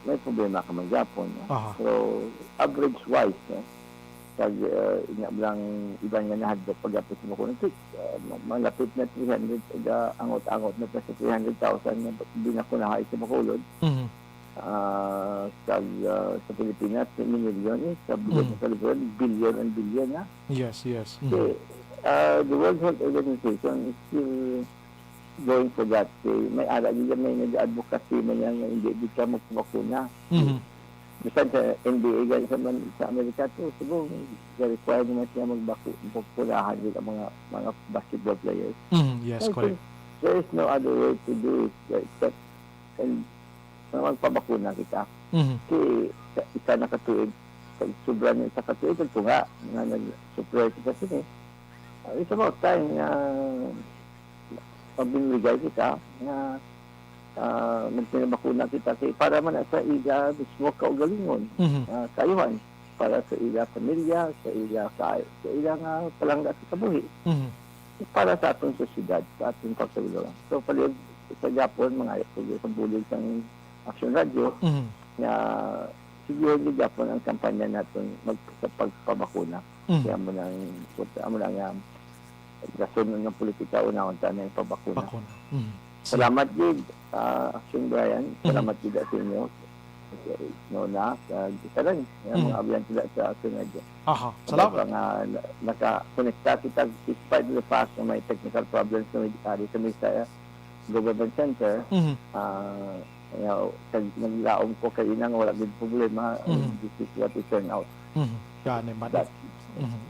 may problema ka man Japon. So average wise pag inablang ibang nga nahadlok pag-apit mo ko malapit na 300 angot-angot na pa sa 300,000 na binakunahay sa Bacolod. Sa Pilipinas, milyon sa Bacolod, billion and billion na. Yes. Okay. The World Health Organization is still going for that. May ala nila may nag-advocacy man yan nga hindi ka magpabakuna. Bisan sa NBA ganyan sa Amerika to siguro required naman siya magbakunahan din ang mga basketball players. Yes, correct. There is no other way to do it except and magpabakuna kita. Kasi isa nakatuig sobra niya sa katuig ito nga nag-supply kita sila. It's about time na pabinigay kita na nagpinabakuna kita kay para man sa ila mismo kaugalingon. Kayuhan para sa ila pamilya, sa ila nga palangga sa kabuhi. Para sa atong sosyedad, sa atong pagkabilo. So, palig sa Japon, mga pagbulig ng Action Radio, na siguro ni Japon ang kampanya natin sa pagpabakuna. Kaya mo lang rason ng politika unang na yung pabakuna. Salamat din, Action Brian. Salamat din sa inyo. Isa rin. Mga abiyan sila sa Action Radio. Salamat. Naka-connecta kita despite the fact na may technical problems na may sa government center. Naglaom ko kayo nang wala din problema. This is what it turned out. Yan naman.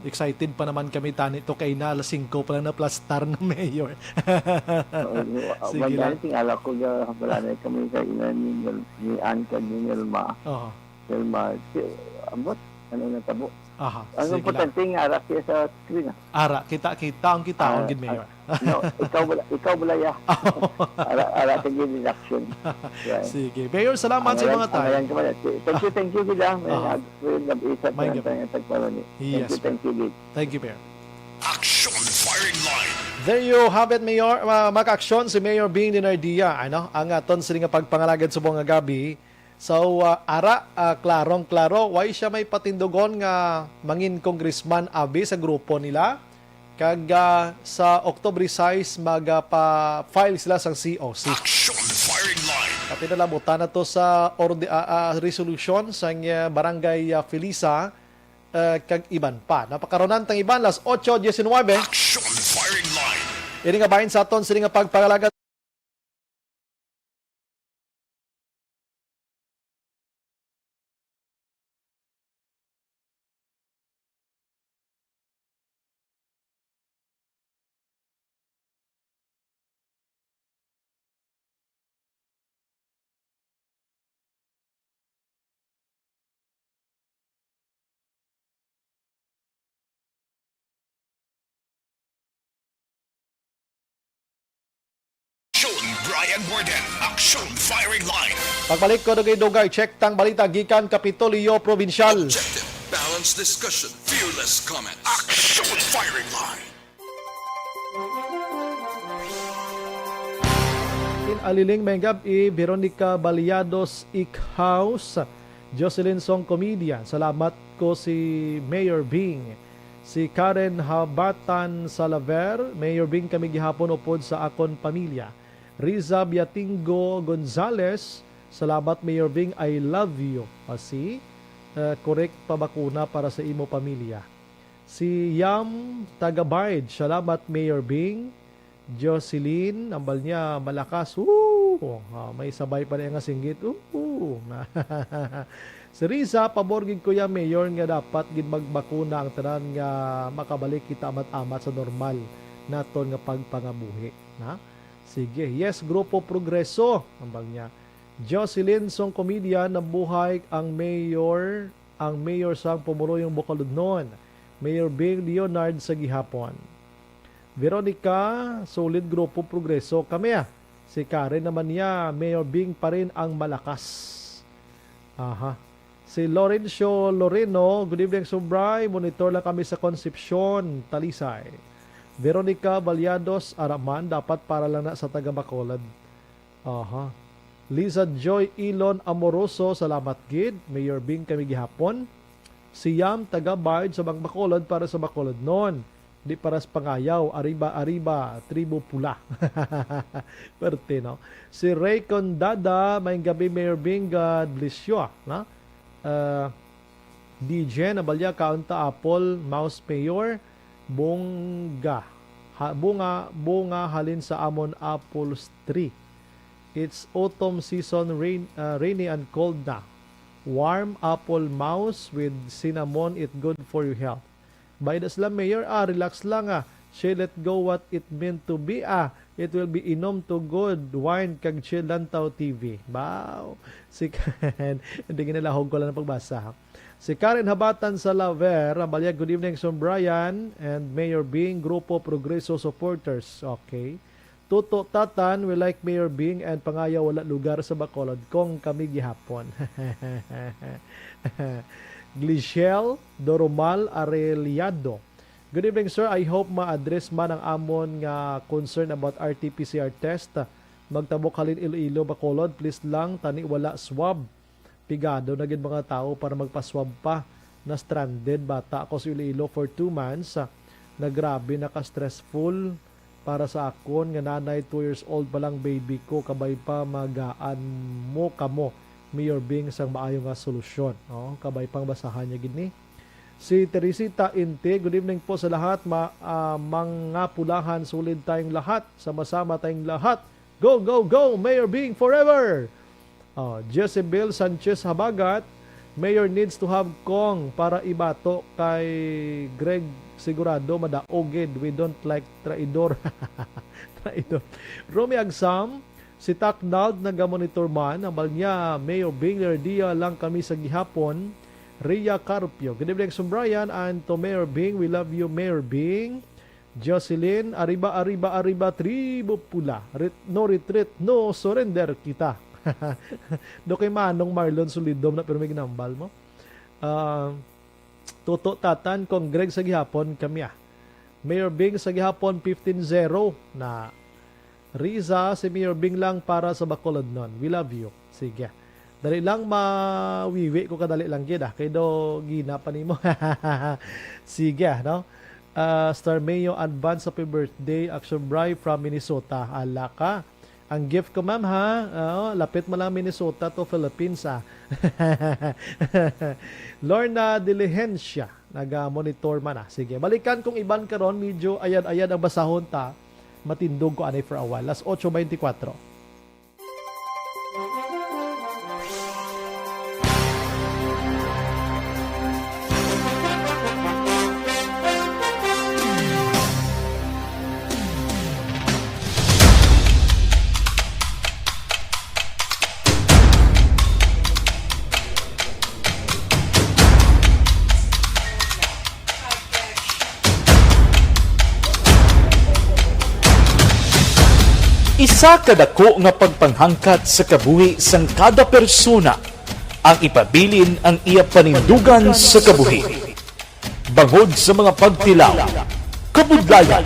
Excited pa naman kami tani to kay na alas 5 pa lang na plastar na mayor. Sige lang. Tingala ko wala na kami kayo ni Anka ni Nelma. Nelma, ambot? Ano na tabo? Ang importante nga ara siya sa screen. Ara, kita ang gid mayor. No, ikaw balaya. Ara ka gid in action. Sige. Mayor, salamat sa mga tayo. Thank you gid. Yes. Thank you. Thank you, Mayor. Action Firing Line. There you have it, Mayor. Maka-aksyon si Mayor Bing Dinardia. Ang aton sila nga pagpangalagad sa buong gabi. So, klarong-klaro, why siya may patindogon nga mangin congressman abi sa grupo nila. Kag sa October 6, magpa-file sila sa COC. Action Firing Line. Pati nalabutan na to sa resolution sa barangay Felisa kag iban pa. Napakaronan tang iban, las 8:19. Action Firing Line. Ini nga bahin sa aton sila nga pagpangalagad. Brian Borden, Action Firing Line. Pagbalik ko dugay-dugay, check tang balita gikan Kapitolyo Provincial. Objective, balanced discussion, fearless comments. Action Firing Line. Aliling Mengab Veronica Baliados Ikhaus, Jocelyn Song Comedian. Salamat ko si Mayor Bing. Si Karen Habatan Salaver, Mayor Bing kami gihapon upod sa akon pamilya. Riza Biatingo Gonzales, salamat Mayor Bing, I love you. Correct pabakuna para sa imo pamilya. Si Yam Tagabayad, salamat Mayor Bing. Jocelyn, ambal niya malakas. May sabay pa niya nga singgit. Si Riza, paborgid ko ya Mayor nga dapat gid magbakuna ang tanan nga makabalik kita amat-amat sa normal naton nga pagpangabuhi. Sige, yes, Grupo Progreso, ambal niya. Jocelyn Song Comedian, nabuhay ang mayor sang Pumuluyong Bukaludnon. Mayor Bing Leonard sa gihapon. Veronica, solid Grupo Progreso kami. Si Karen naman niya, Mayor Bing pa rin ang malakas. Si Lorenzo Loreno, good evening Subray, monitor lang kami sa Concepcion, Talisay. Veronica Baliados Araman, dapat para lang na sa taga Bacolod. Liza Joy Ilon Amoroso, salamat gid. Mayor Bing kami gihapon. Si Yam taga Bard sa Bacolod para sa Bacolod noon. Di para sa pangayaw, Ariba, Tribo Pula. Perte, no? Si Ray Condada, may gabi Mayor Bing, God bless you. DJ Nabalya, Kaunta Apple, Mouse Mayor, bunga halin sa amon apples tree. It's autumn season, rainy and cold na. Warm apple mouse with cinnamon, it good for your health. By the Islam Mayor, relax lang She let go what it meant to be It will be inom to good wine kag chill lantaw TV. Wow. Si Karen, hindi ginalahog ko lang ng pagbasa. Si Karen Habatan Salaver, Balyag, good evening Son Brian and Mayor Bing, Grupo Progreso supporters. Okay. Tuto Tatan, we like Mayor Bing and pangaya wala lugar sa Bacolod kung kami gihapon. Glishel Doromal Areliado. Good evening, sir. I hope ma-address man ang amon nga concern about RT-PCR test. Magtabok halin Iloilo, Bacolod. Please lang, tani wala swab. Pigado na gid mga tao para magpa-swab pa. Na stranded bata ako sa Iloilo for 2 months. Nagrabe, naka-stressful para sa akon nga nanay 2 years old pa lang baby ko kabay pa magaan mo kamo Mayor Bing sang maayo nga solusyon. Kabay pang basahan niya gini. Si Teresita Inte, good evening po sa lahat. Mga pulahan, sulit tayong lahat. Sama-sama tayong lahat. Go, go, go! Mayor Bing forever! Jezebel Sanchez Habagat, Mayor needs to have Kong para ibato kay Greg Sigurado madaogid. We don't like traidor. Traidor. Romy Agsam, si Taknald nagamonitor man. Ambal niya, Mayor Bing, dia lang kami sa gihapon. Ria Carpio. Good evening, Brian, and to Mayor Bing. We love you, Mayor Bing. Jocelyn, arriba, arriba, arriba, tribo pula. No retreat, no surrender kita. Do kay Manong Marlon Solidom na pero may ginambal mo. Tuto Tatan, kung Greg sa gihapon, kami Mayor Bing sa gihapon, 15-0 na Riza, si Mayor Bing lang para sa Bacolod nun. We love you. Sige. Dali lang mawiwi ko kadali lang gid kay do gina pa nimo. Sige, no? Star Mayo advance happy birthday Action Bri from Minnesota. Ala ka. Ang gift ko ma'am lapit mo lang Minnesota to Philippines Lorna Diligencia naga-monitor man Sige, balikan kung iban karon medyo ayad-ayad ang basahon ta. Matindog ko anay for a while. Las 8:24. Isa kadako nga pagpanghangkat sa kabuhi sang kada persona ang ipabilin ang iya panindugan sa kabuhi. Bangod sa mga pagtilaw, kabudlayan,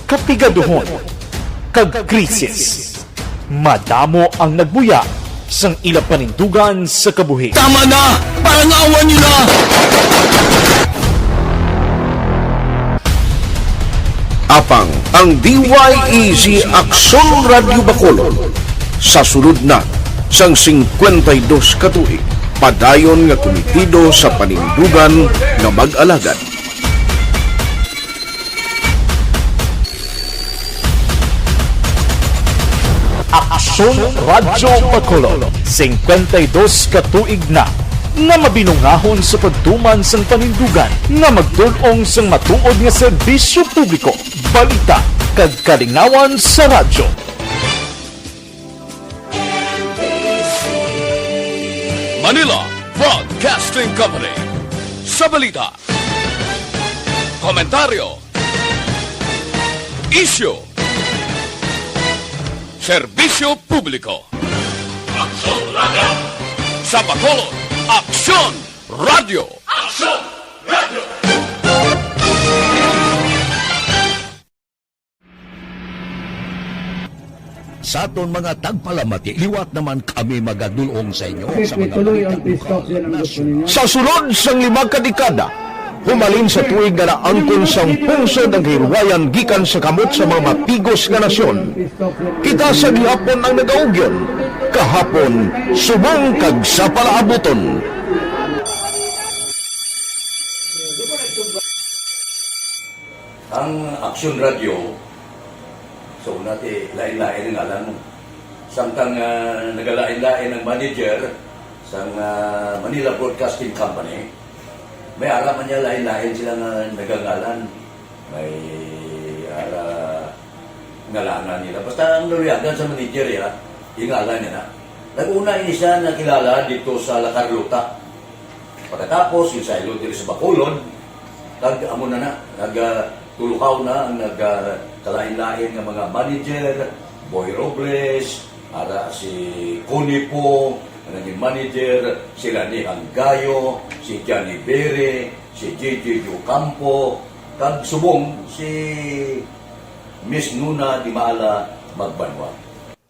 kapigaduhon, kagkrisis, madamo ang nagbuya sang ila panindugan sa kabuhi. Tama na! Parang awan nyo na! Apang ang DYEZ Aksyon Radio Bacolod sa sulod na sang 52 katuig padayon nga komitido sa panindugan nga mag-alagad. Aksyon Radio Bacolod 52 katuig na nga mabinungahon sa pagtuman sang panindugan nga magdulong sang matuod nga serbisyo publiko, balita kag kalingawan sa radyo. Manila Broadcasting Company. Sa balita, komentaryo, isyu, serbisyo publiko. Aksyon Radio! Sa Bacolod, Aksyon Radio! Aksyon Radio! Sa aton mga tagpalamati, liwat naman kami magadulong sa inyo sa mga Tuloy ang peace talk yan ang gusto ninyo. Sa sulod sang 5 kadekada, humalin sa tuig nga naangkon sang pungsod ang hirwayan gikan sa kamot sa mga mapigos nga nasyon. Kita sa gihapon ang nagaugyon, kahapon subong kag sa palaabuton. Ang Aksyon Radio, so natin lain-lain ang alam mo. Samtang nagalain-lain ang manager sa Manila Broadcasting Company, may araman niya lain-lain sila nga nagangalan. May ngalangan nila. Basta ang naluyagan sa manager yung ngalan niya na. Nag-una ini siya nakilala dito sa La Carlota. Pagkatapos, yung sa ilo dito sa Bacolod, nag-amo na tulukaw na ang nagkalain-lain ng mga manager, Boy Robles, ara si Connie po, ang naging manager, sila ni Anggayo, si Johnny Bere, si JJ Ocampo, kag subong si Miss Nuna Di Mala Magbanwa.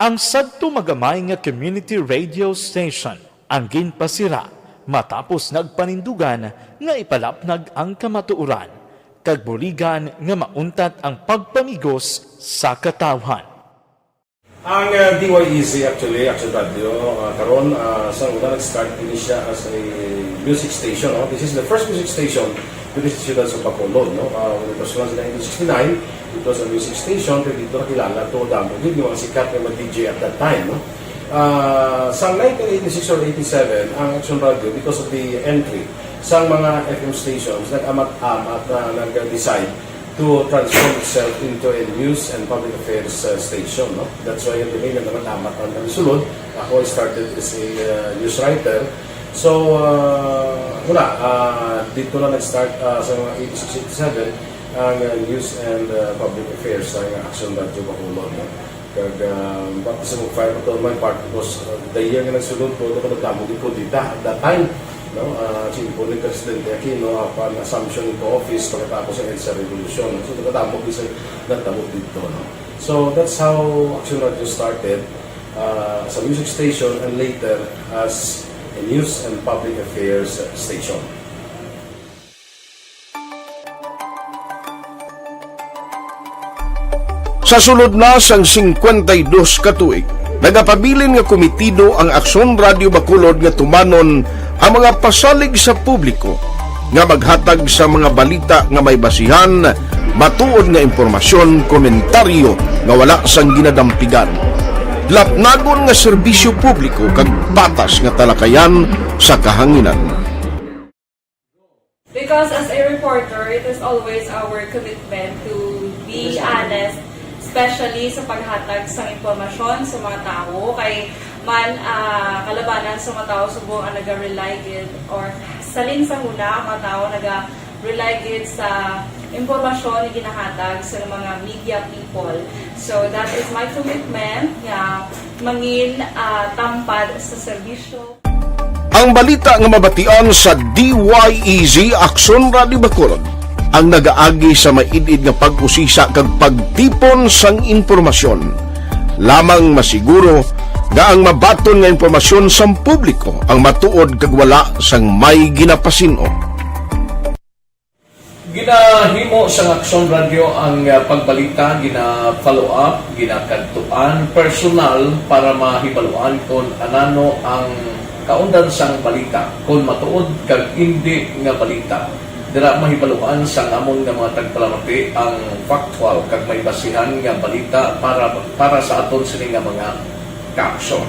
Ang sadto magamay nga community radio station ang ginpasira matapos nagpanindugan nga ipalapnag ang kamatuoran kag buligan nga mauntat ang pagpamigos sa katawhan. Ang DYEZ actually, Action Radio, karon sa una nag-start din siya as a music station. No? This is the first music station with the Ciudad sa Bacolod. No? When it was launched in 1969, it was a music station, pero dito nakilala to damo din yung mga sikat na mag-DJ at that time. No? Sa 1986 or 87, ang Action Radio, because of the entry sa mga FM stations, nag-amat-amat na nag-decide to transform itself into a news and public affairs station. No? That's why yung name naman amat ang nagsulod. Ako started as a news writer. So, dito na nag-start sa mga 86-87 ang news and public affairs sa Action Radio Bacolod. No? Kag baptism of fire to my part because the year nga nagsulod ko, ito ko nagdamo din po dito at that time. No, po ni Presidente Aquino upon assumption into office pagkatapos ng EDSA Revolution. So, nagkatapos isa nagtamo dito. No? So, that's how Action Radio started as a music station and later as a news and public affairs station. Sa sulod na sang 52 ka tuig, nagapabilin nga komitido ang Aksyon Radio Bacolod nga tumanon ang mga pasalig sa publiko nga maghatag sa mga balita nga may basihan, matuod nga impormasyon, komentaryo nga wala sang ginadampigan. Lapnagon nga serbisyo publiko kag patas nga talakayan sa kahanginan. Because as a reporter, it is always our commitment to be honest, especially sa paghatag sa impormasyon sa mga tao kay man kalabanan sa mga tao subong ang naga-rely gid or salin sa huna ang mga tao naga-rely gid sa impormasyon na ginahatag sa mga media people. So that is my commitment nga mangin tampad sa serbisyo. Ang balita nga mabatian sa DYEZ Aksyon Radio Bacolod ang nagaagi sa maidid nga pag-usisa kag pagtipon sang impormasyon. Lamang masiguro nga ang mabaton nga impormasyon sa publiko ang matuod kag wala sang may ginapasino. Ginahimo sa Action Radio ang pagbalita, gina-follow up, ginakantuan, personal para mahibaluan kung anano ang kaundan sang balita. Kung matuod kag hindi nga balita, dira mahibaluan sang among nga mga tagpalamati ang factual kag may basihan nga balita para sa aton sini nga mga ka-aksyon.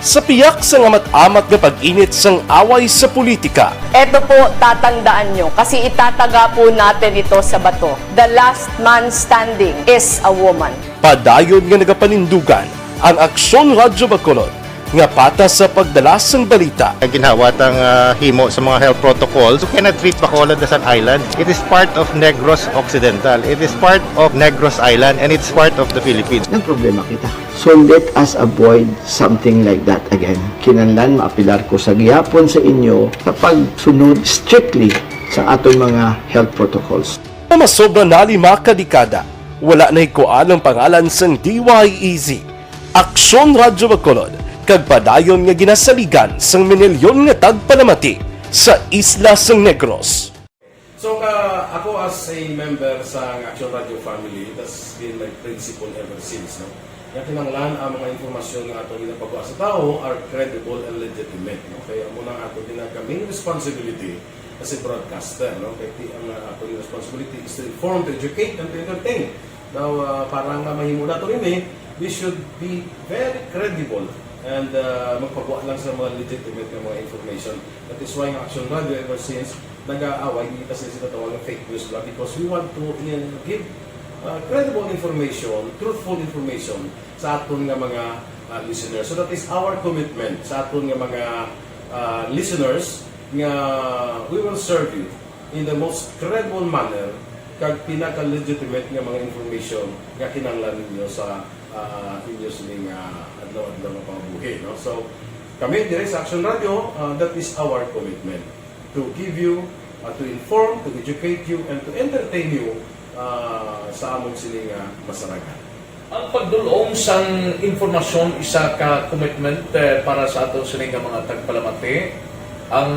Sa piyak sa amat-amat nga pag-init sang away sa politika, Ito po, tatandaan nyo, kasi itataga po natin ito sa bato. The last man standing is a woman. padayon nga nagapanindugan ang Aksyon Radio Bacolod nga patas sa pagdalas ng balita. Ginhawat ang himo sa mga health protocols. You cannot treat Bacolod as an island. It is part of Negros Occidental. It is part of Negros Island and it's part of the Philippines. Ang problema kita. So let us avoid something like that again. Kinahanglan maapilar ko sa gihapon sa inyo sa pagsunod strictly sa aton mga health protocols. Masobra na 5 kadekada, wala na ikuan ang pangalan sang DYEZ, Aksyon Radio Bacolod, kag padayon nga ginasaligan sang minilyon nga tagpanamati sa isla sang Negros. So ako as a member sa Action Radio family, that's been my principle ever since. No? Kaya kinanglan ang mga informasyon na atong ginapagawa sa tao are credible and legitimate. No? Kaya muna ato main responsibility as a broadcaster. No? Kaya ang atong responsibility is to inform, to educate, and to entertain. Now, parang mahimula ito rin we should be very credible and magpagawa lang sa mga legitimate na mga information. That is why ang Action Radio ever since nag-aaway kasi sila tawag ng fake news lang because we want to give credible information, truthful information sa aton nga mga listeners. So that is our commitment sa aton nga mga listeners nga we will serve you in the most credible manner kag pinaka-legitimate nga mga information nga kinahanglan ninyo sa inyo sining adlaw-adlaw nga pamumuhi. No? So, kami dire sa Action Radio, that is our commitment to give you, to inform, to educate you, and to entertain you sa among sining masaragan. Ang pagdulong sang informasyon isa ka commitment para sa ato sining mga tagpalamati ang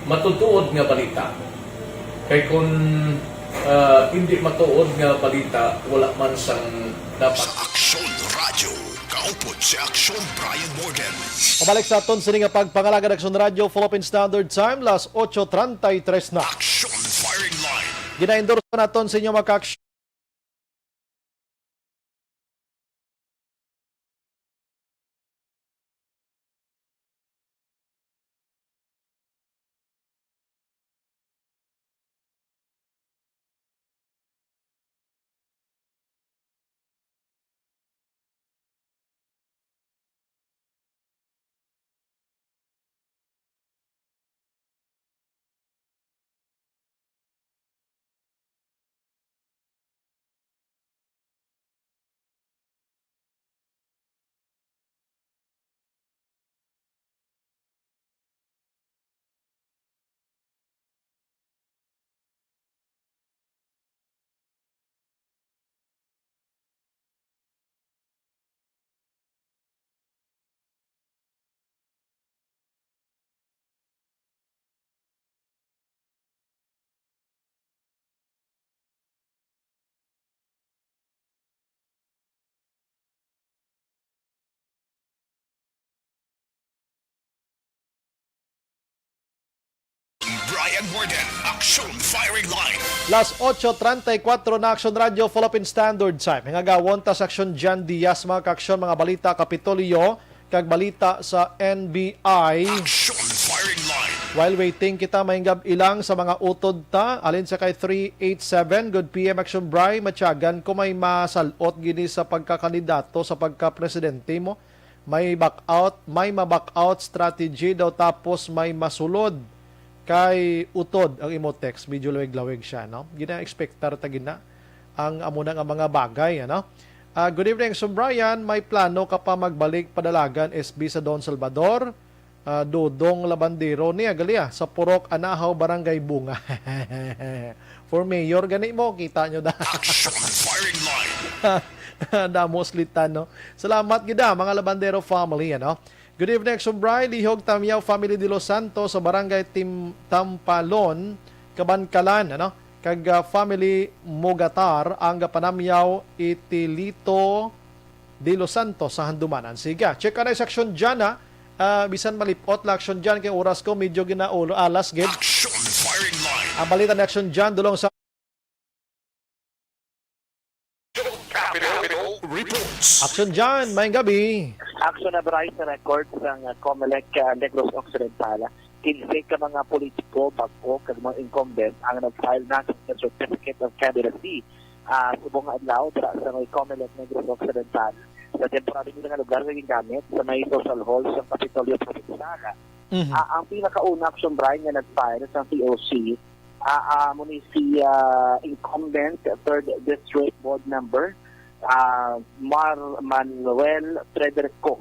matutuod nga balita. Kay kung hindi matuod nga balita, wala man sang dapat. Sa Aksyon Radio, kaupod si Aksyon Brian Morgan. Pabalik sa aton sining nga pagpangalaga ng Action Radio Philippine Standard Time, las 8:33 na. Action Firing Line. Gina-endorse naton sa inyo maka-action. Brian Morgan, Action Firing Line. Las 8:34 na Action Radio Philippine Standard Time. Hingagawon ta sa Action Jan Diaz, mga ka-aksyon, mga balita Kapitolyo, kag balita sa NBI. Action Firing Line. While waiting kita mahingab ilang sa mga utod ta, alin sa kay 387, good PM Action Bri, matyagan ko may masalot gini sa pagkakandidato sa pagka-presidente mo. May ma-back out strategy daw tapos may masulod. Kay utod ang imo text, medyo lawig-lawig siya, no? Gina-expectar ta gina ang amo nga mga bagay, ano? Good evening, so Brian, may plano ka pa magbalik padalagan SB sa Don Salvador? Dudong Labandero niya galia sa Purok Anahaw, Barangay Bunga. For mayor gani mo, kita nyo da. Action Firing Line. Damos litan, no? Salamat gida mga Labandero family, ano? Good evening, Sumbray, Lihog Tamiao Family de Los Santos sa Barangay Tampalon, Kabankalan, ano? Kag Family Mogatar, ang Panamyaw Itilito de Los Santos sa Handumanan. Sige, check ka na sa action dyan, ha? Bisan malipot la action dyan, kay oras ko, medyo ginaulo, alas, gid. Action Firing Line. Ang balita na action dyan, dulong sa Reports. action dyan, may gabi. Action na baray sa record ng COMELEC Negros Occidental. Kinsay ka mga politiko, bago, kag mga incumbent ang nag-file na sa Certificate of Candidacy. Subong adlaw, sa may COMELEC Negros Occidental. Sa temporary nila nga lugar na gamit sa may social hall sa Kapitolyo Provincial. Ang pinakauna action baray nga nag-file sa POC, muna si incumbent 3rd District Board Member, Manuel Frederico,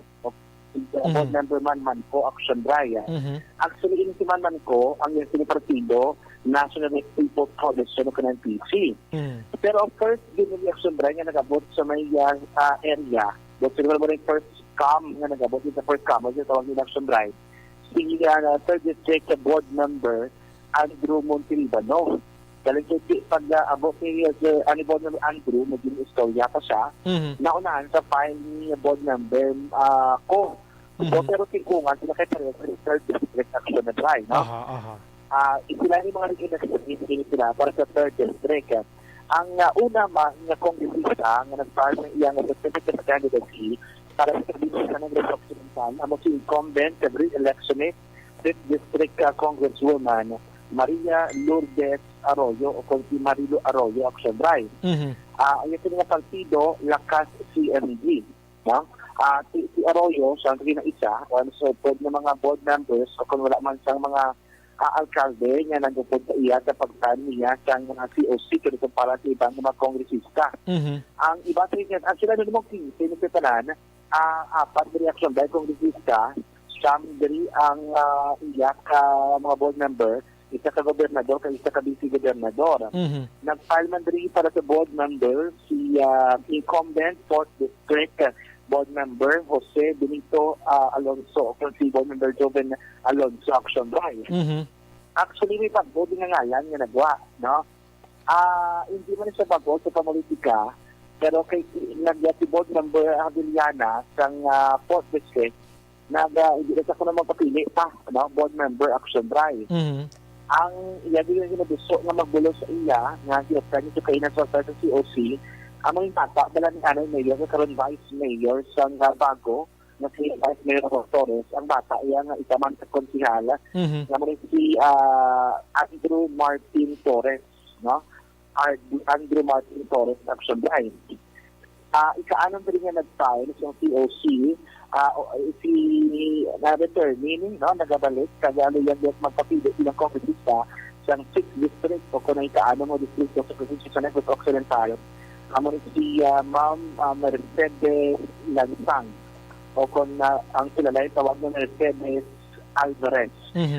Board Member Manmanco, Action Braya. Actually, in si Manmanco, ang yung sinipartido, National People's Coalition of NPC. Pero first, din yung Action Braya nga nagabot sa may area. But sila mo rin first cam nga nagabot yung first cam, yung tawag yung Action Braya. Si 3rd District Board Member, Andrew Montelibano. Dahil pag abot ni board member Andrew, maging istorya pa siya, naunahan sa file ni board member ko. Pero tingkungan, sila kayo pareho sa 3rd District Action na try, no? Sila yung mga nag-inactivate sila para sa 3rd District. Ang una nga kongresista nga nag-file ng iyang certificate of candidacy para sa service sa Negros Occidental, amo si incumbent, re-electionist, 5th District Congresswoman, Maria Lourdes Arroyo o kung si Marilo Arroyo, Action Drive. Ang ito nga partido, Lakas CMD. No? Si Arroyo, siya ang na isa, so pwede na mga board members o kung wala man siyang mga alkalde nga nagupod sa iya sa pagtan niya sa mga COC kung para sa ibang mga kongresista. Ang iba rin yan, ang sila nung mong 15 ng petanan, apat reaksyon dahil kongresista, siyam dari ang iya ka mga board member, isa ka gobernador, isa ka vice-gobernador. Nag-file man rin para sa board member si incumbent 4th District Board Member Jose Benito Alonso o si Board Member Joven Alonso Action Drive. Actually, may pag-voting nga ngalan nga nagwa, no? Hindi man siya pag-vote sa pamulitika, pero kay nagya si Board Member Avellana sa 4th District, hindi na siya ko na magpapili pa, no? Board Member Action Drive. Ang iya din yung ginabuso na magbulo sa iya, nga ginapran nito kayo na sa COC, ang mga tata, dala ni Anay Mayor, karon Vice Mayor sa bago, na si Vice Mayor of Torres, ang bata iya nga itaman sa konsihala, nga muna si Andrew Martin Torres, no? Andrew Martin Torres, Action Drive. Ika-anong rin nga nag-file sa COC, si na-returning, no? Nagabalik, kagalo yan din magpapili ilang kongresista sa 6th District o kung na ika-anong mo district sa Provincia sa Negros Occidental. Amo si Ma'am Mercedes Lansang o kung ang kilala yung tawag na Mercedes Alvarez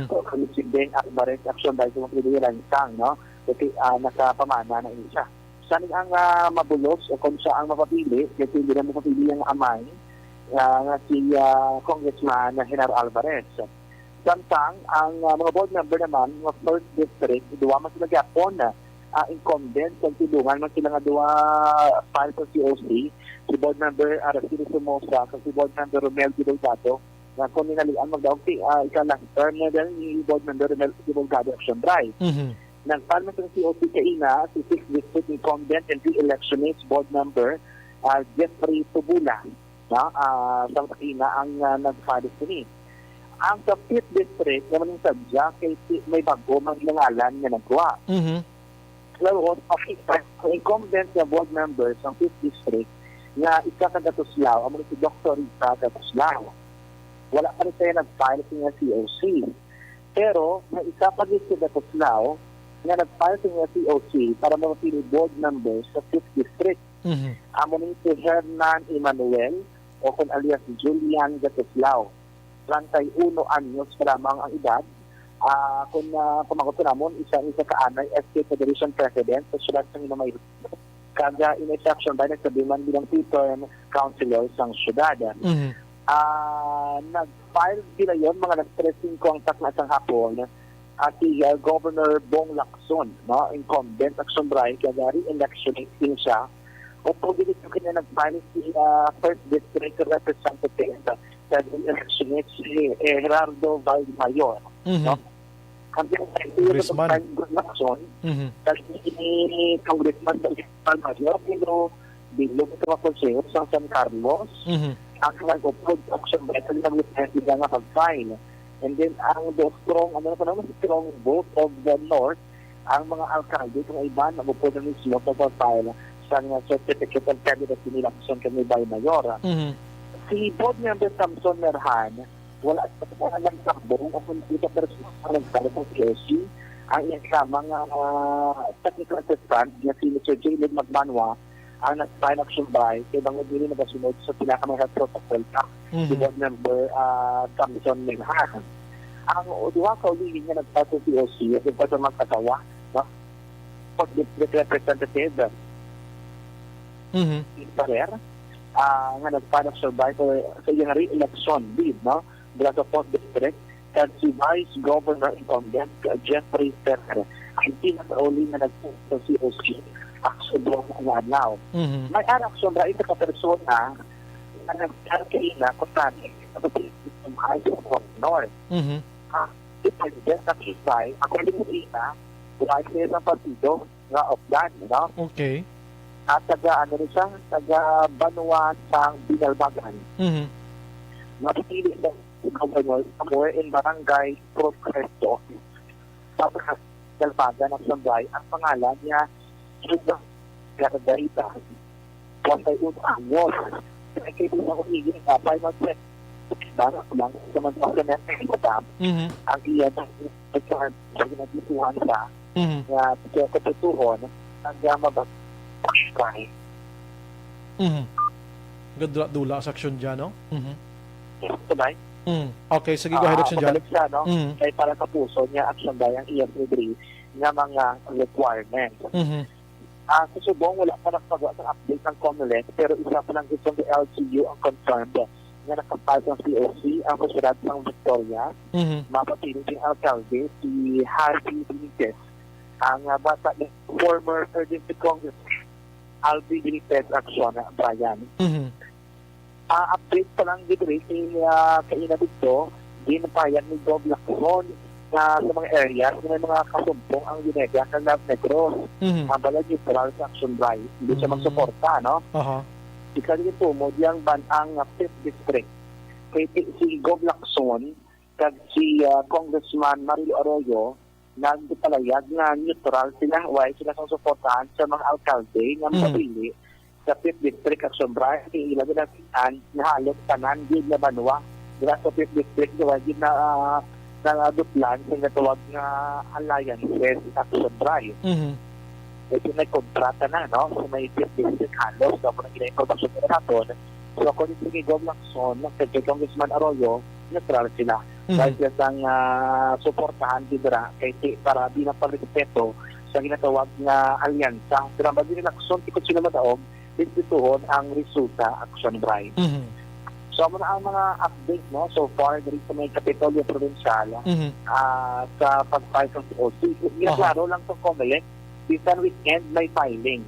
o kung si Ben Alvarez Action dahil sa mga Lansang, no? Kasi nakapamana na isa. Saan ang mabulos o kung siya ang mapapili kasi hindi na mapapili ang amay nga si Congressman Henar Alvarez. Samtang ang mga board member naman ng 1st District, duwa man sila gyapon na incumbent kung tulungan man sila nga duwa file sa COC, si board member Araceli Somoza kung si board member Romel Delgado na kung ninalian magdaog ikalang term na din ni board member Romel Delgado Action Drive. Nag-file man sa COC kaina si 6th District incumbent and re-electionist board member Jeffrey Tubula sa kaina ang nag-file sa ni. Ang sa 5th District naman yung sadya kay may bago mang nangalan nga nagwa. Laro, ang incumbent na board members ng 5th District na isa ka Gatuslao, ang si Dr. Rita Gatuslao. Wala pa rin tayo nag-file sa nga COC. Pero, may isa pa rin si Gatuslao na nag-file sa nga COC para mapili board members sa 5th District. Amo ni si Hernan Emmanuel o kung alias Julian Gatuslao. 31 anyos pa lamang ang edad. Kung pamagot namon, isa ka-anay SK Federation President sa siyudad ng Inamay. Kaya in-exception dahil nagsabiman bilang two-term councilor sa siyudad. Nag-file sila yun, mga nag-stressing ko ang takna sa hapon si Governor Bong Lacson, no? Incumbent Action Drive, kaya re-election din siya. O po dito kanya nag-file si 1st District Representative sa re-election si Gerardo Valdemayor. No? Congressman. Kasi ni Congressman Valdemayor, pero bilog ito mga konseyo sa San Carlos, ang nag-upload action by sa nag-license nga pag-file. And then, ang strong vote of the North, ang mga alkalde, kung iba, nag-upload na mismo sa pag-file sa certificate of candidacy nila kami by Mayora. Si board member Samson Merhan, wala sa lang takbong o kung dito personal nagsalit ng COC, ang iyang mga technical assistant na si Mr. J. Magbanwa ang nag-file action by kay bang hindi na nagasunod sa pinakamahal protocol si board member Samson Merhan. Ang duwa ka ulit niya nag-file sa COC at yung pato magkatawa, no? For district representative Parer, nga nag-file action by sa iyang re-election bid, no? Mula sa 4th District, at si Vice Governor incumbent Jeffrey Ferrer. Ang pinaka-uli na nag-file sa COC action doon ang adlaw. May action ba ito ka-persona na nag-arkaina kung saan ito ang high of North. Ito yung nakikay, according to ita, wala siya ng partido nga of that, no? Okay. At taga Banuan sa Binalbagan. Napipili na si Governor somewhere in Barangay Progreso. Tapos Dalbagan at Sambay, ang pangalan niya Suga Gargarita. 41 anyos. Kaya kaibigan ko higit na 5 mag-check Para lang sa mga dokumento ang iyan ang nagkakatuhan sa na katutuhon ang mabagay. Gadula sa aksyon dyan, no? Sabay? Okay, sige, go ahead, action dyan. Pabalik siya, no? Kaya para sa puso niya, action ba yung EF3 na mga requirements. Susubong, wala pa nakapagawa ng update ng COMELEC, pero isa pa lang gusto ng LGU ang confirmed na nakapal ng COC ang kasyudad ng Victoria. Mapapiling yung alcalde, si Harvey Benitez, ang bata ng former 13th Congressman Alvin Benitez Action, Brian. Update pa lang dito kaina dito, dinapayan ni Bob Lacson na sa mga areas na may mga kasumpong ang ginega ng Lab Negros. Ang bala neutral sa Action Drive, hindi siya magsuporta, no? Ika dito mo, diyang banang 5th District. Kaya si Bob Lacson, kag si Congressman Marilo Arroyo, nagpalayag na neutral sila, why sila sa suportahan sa mga alkalde ng mapili sa 5th District Action Drive. Ilang natin na halot tanan, din na banwa. Dila sa 5th District, gawagin na duplan sa natawag na Alliance Action Drive. Ito na kontrata na, no? So may 5th District halos, dapat na gina-information na natin. So according to kay Gov Lacson, kay Congressman Arroyo, neutral sila. Dahil sila sang suportahan dira kay para di na pagrespeto sa ginatawag na alyansa. Pero ba din Lacson, tikot sila madaog, dituhon ang resulta Action Drive. So, ang mga update, no? So far, dito sa may Kapitolyo Provincial, sa pag-file ng COC. Klaro lang itong COMELEC, this weekend may filing.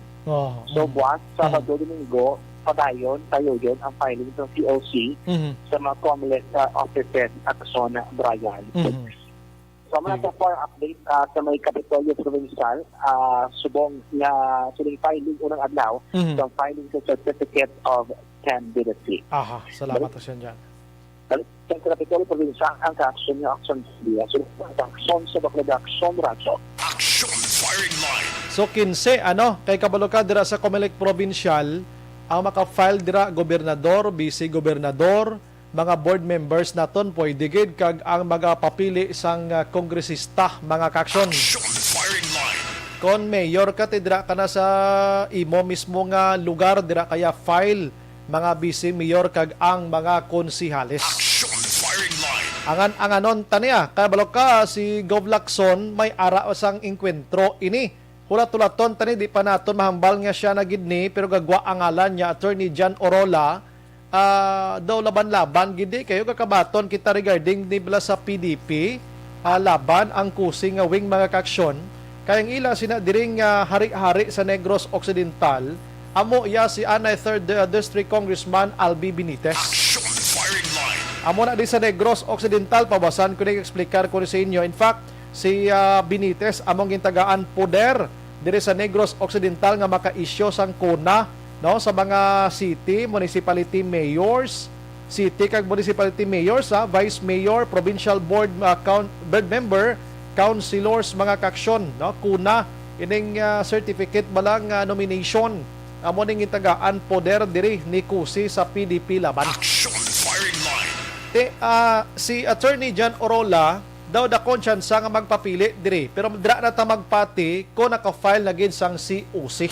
So, buwas, Sabado, Domingo, padayon, tayo yun, ang filing ng COC sa mga COMELEC offices at Zona Brian. So, mga so far update sa may Kapitolyo Provincial, subong na silang filing unang adlaw, so filing sa Certificate of Candidacy. Salamat sa dyan. Sa Kapitolyo Provincial, ang ka-action niya, action niya. So, action sa bakla action radyo. Action firing line. So, 15, kay kabaloka dira sa COMELEC Provincial, ang maka-file dira gobernador, vice-gobernador, mga board members naton pwede gid kag ang magapapili sang kongresista mga kaksyon. Kon mayor ka dira kana sa imo mismo nga lugar dira kaya file mga vice mayor kag ang mga konsihales. Anganon taniya kabalok ka si Gov Lacson may ara sang inkwentro ini. Hulat-hulaton tani di pa naton mahambal nga siya na gidni pero gagwa ang ngalan niya Attorney John Orola. Daw laban-laban gidi kayo kakabaton kita regarding nibla sa PDP laban ang kusing nga wing mga kaksyon kayang ila sina diring hari-hari sa Negros Occidental amo iya si Anay 3rd District Congressman Albi Benitez. Amo na di sa Negros Occidental pabasan ko explicar ko sa inyo. In fact si Benitez among gintagaan poder diri sa Negros Occidental nga maka-issue sang kuna, no, sa mga city, municipality mayors, city kag municipality mayors, vice mayor, provincial board member, councilors, mga kaksyon, no, kuna ining certificate balang nomination amo ning itagaan poder diri ni Kusi sa PDP laban. Si Attorney John Orola daw dakon tsansa nga magpapili diri pero dira na ta magpati ko naka-file na gid sang COC.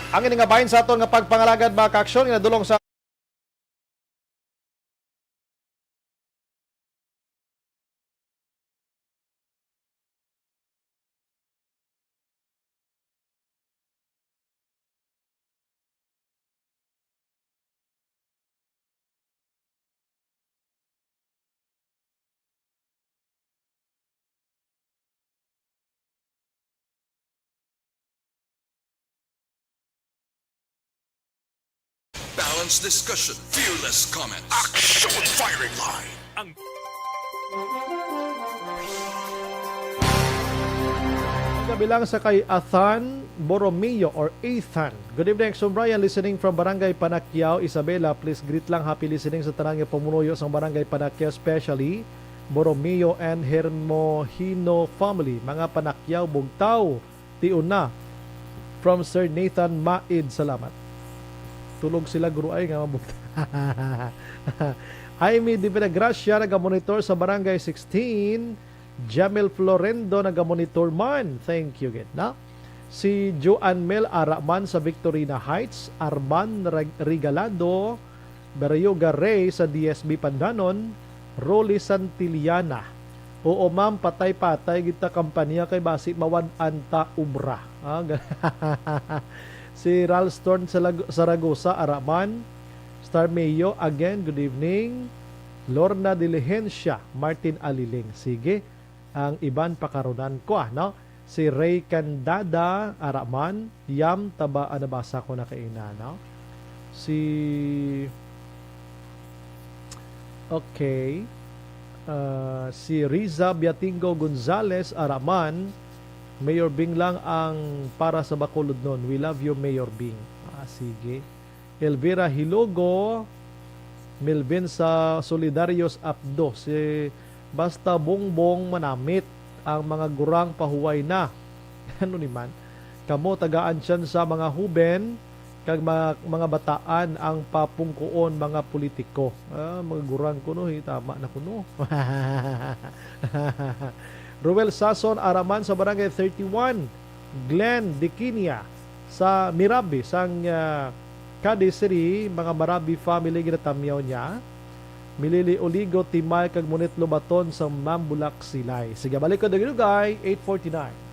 Ang ini nga bahin sa aton nga pagpangalagad mga kaaksyon nga dulong sa Balanced discussion, fearless comment. Action firing line. Kabilang sa kay Athan Borromeo or Ethan. Good evening, Exxon Brian, listening from Barangay Panakyao, Isabela. Please greet lang, happy listening sa tanang pamunuyo sa Barangay Panakyao, especially Borromeo and Hermohino family. Mga Panakyao, Bugtaw, Tiuna. From Sir Nathan Maid, salamat. tulog sila guro ay nga mabuti. Jaime Di Gracia nagamonitor sa Barangay 16. Jamel Florendo nagamonitor man. Thank you, na. Si Joan Mel Araman sa Victorina Heights. Arman Regalado Beryoga Ray sa DSB Pandanon. Rolly Santillana. Oo ma'am, patay-patay kita kampanya kay basi mawad anta ubra. Si Ralston Saragosa Araman. Star Mayo, again, good evening. Lorna Diligencia, Martin Aliling. Sige, ang iban pakarunan ko, no? Si Ray Candada, Araman. Yam, taba, anabasa ko na kaina, no? Si Riza Biatingo Gonzales, Araman. Mayor Bing lang ang para sa Bacolod nun. We love you, Mayor Bing. Sige. Elvira Hilogo, Melvin sa Solidarios Apdo. Si basta bongbong manamit ang mga gurang pahuway na. Ano ni man? Kamo tagaan siyan sa mga huben kag mga bataan ang papungkuon mga politiko. Mga gurang kuno, tama na kuno. Ruel Sason Araman sa Barangay 31. Glenn Dikinia sa Mirabi sang Kadisiri, mga Marabi family ginatamyaw niya. Milili Oligo Timay kag Munit Lubaton sa Mambulak Silay. Sige, balik ko na ginugay, 8:49.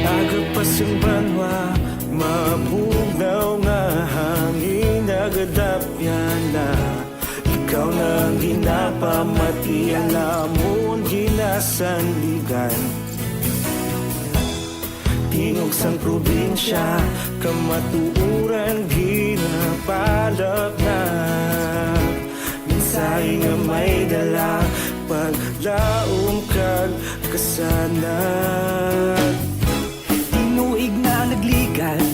Agapasang banwa, mabugaw nga hangin nagadapyan na. Ikaw nang ginapamatian namon ginasanligan. Tingog sang probinsya, kamatuuran ginapalap na. Minsay nga may dala, paglaom kag kasanat. Tinuig na nagligan,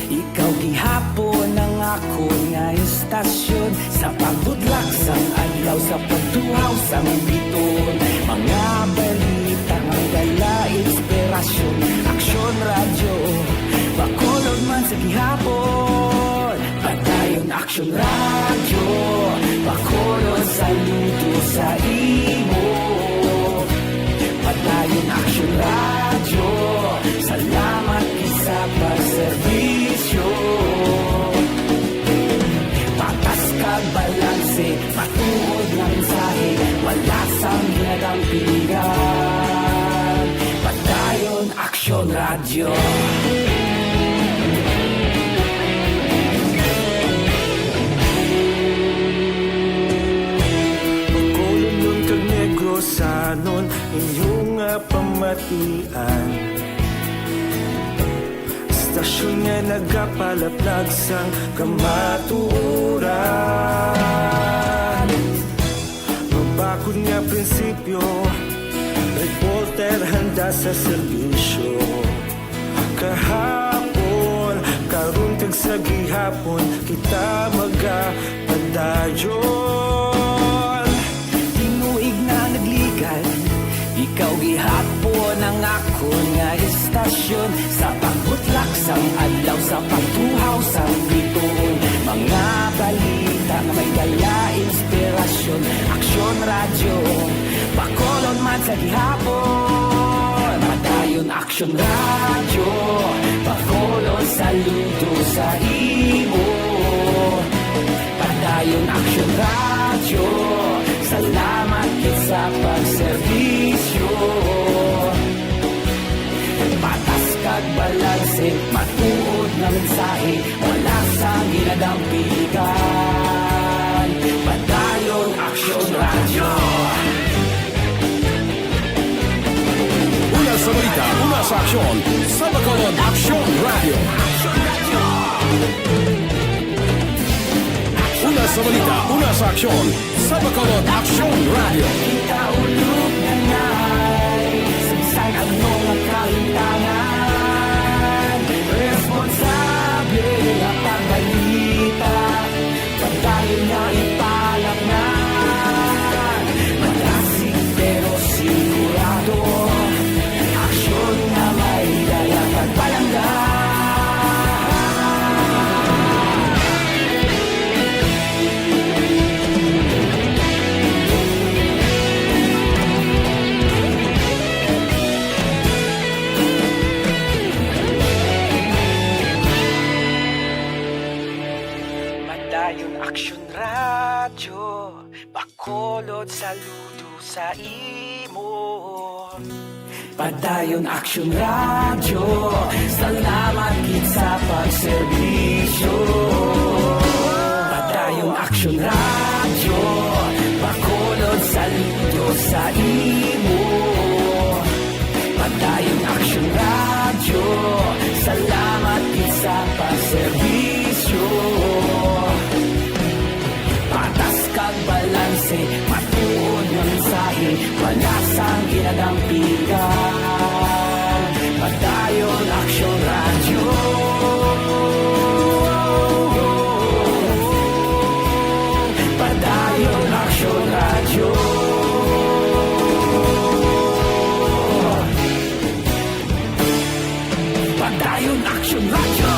ikaw gihapon ang ako nga istasyon. Sa pagbudlak sang adlaw, sa pagtuhaw sang biton. Mga balita nga dala inspirasyon. Aksyon radyo, Bacolod man sa gihapon. Padayon Aksyon radyo, Bacolod saludo sa imo. Padayon Aksyon radyo, salamat isa pagserbisyo. Patas kag balanse, patuod ng mensahe, wala sang ginadampingan. Padayon Aksyon radyo. Bacolod nun kag Negros sanon inyong pamatian. Stasyon nga nagapalaplag sang kamatuuran. Mabakod nga prinsipyo, reporter handa sa serbisyo. Kahapon, karon kag sa gihapon, kita magapadayon. Tinuig na nagligan, ikaw gihapon ang ako nga istasyon. Sa pagbutlak sang adlaw, sa pagtuhaw sang biton. Mga balita na may dala inspirasyon. Aksyon radyo, Bacolod man sa gihapon. Padayon Aksyon radyo, saludo sa imo. Padayon Action Radio, salamat gid sa pagserbisyo. Patas kag balanse, matuod na mensahe, wala sa ginadampigan. Padayon Action Radio. Una sa balita, una sa aksyon, sa Bacolod Action Radio. Una sa balita, una sa aksyon, sa Bacolod Action Radio. Ikaulog na ngay, sagsay ang mga kahintangan. Responsable ang pagbalita, pagdayon na ipalak na. Malasig pero sigurado, aksyon na may dala pagpalangga. Padayon Action Radio, Bacolod saludo sa imo. Padayon Action Radio, salamat gid sa pagserbisyo. Padayon Action Radio, Bacolod saludo sa imo. Padayon Action Radio, salamat gid sa pagserbisyo. Patas kag balanse, matuod ng mensahe, wala sang ginadampigan. Padayon Action Radio. Padayon Action Radio. Padayon Action Radio.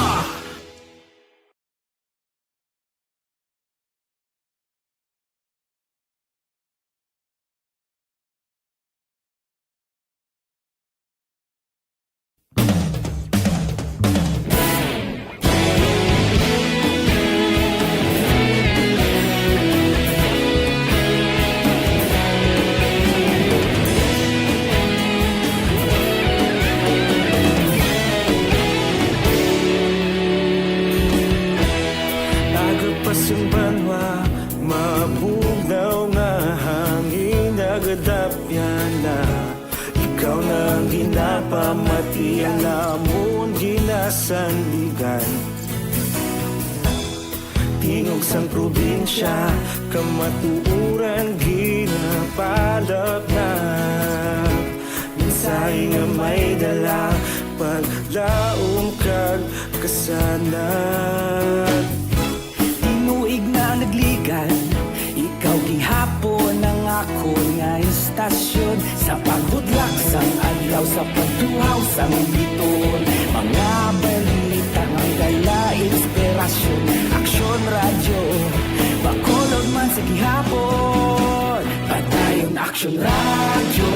Nagapas yung banwa, mabugnaw nga hangin, nagadapyan na. Ikaw na ang ginapamatian, namon ginasandigan. Tingog sang probinsya, kamatuuran ginapalap na. Minsay nga may dala, paglaom kag kasanan. Tinuig na nagligan, ikaw gihapon ang ako nga istasyon. Sa paghudlak sang adlaw, sa pagtuhaw sang biton. Mga balita nga dala inspirasyon. Action Radio, Bacolod man sa gihapon. Padayon Action Radio,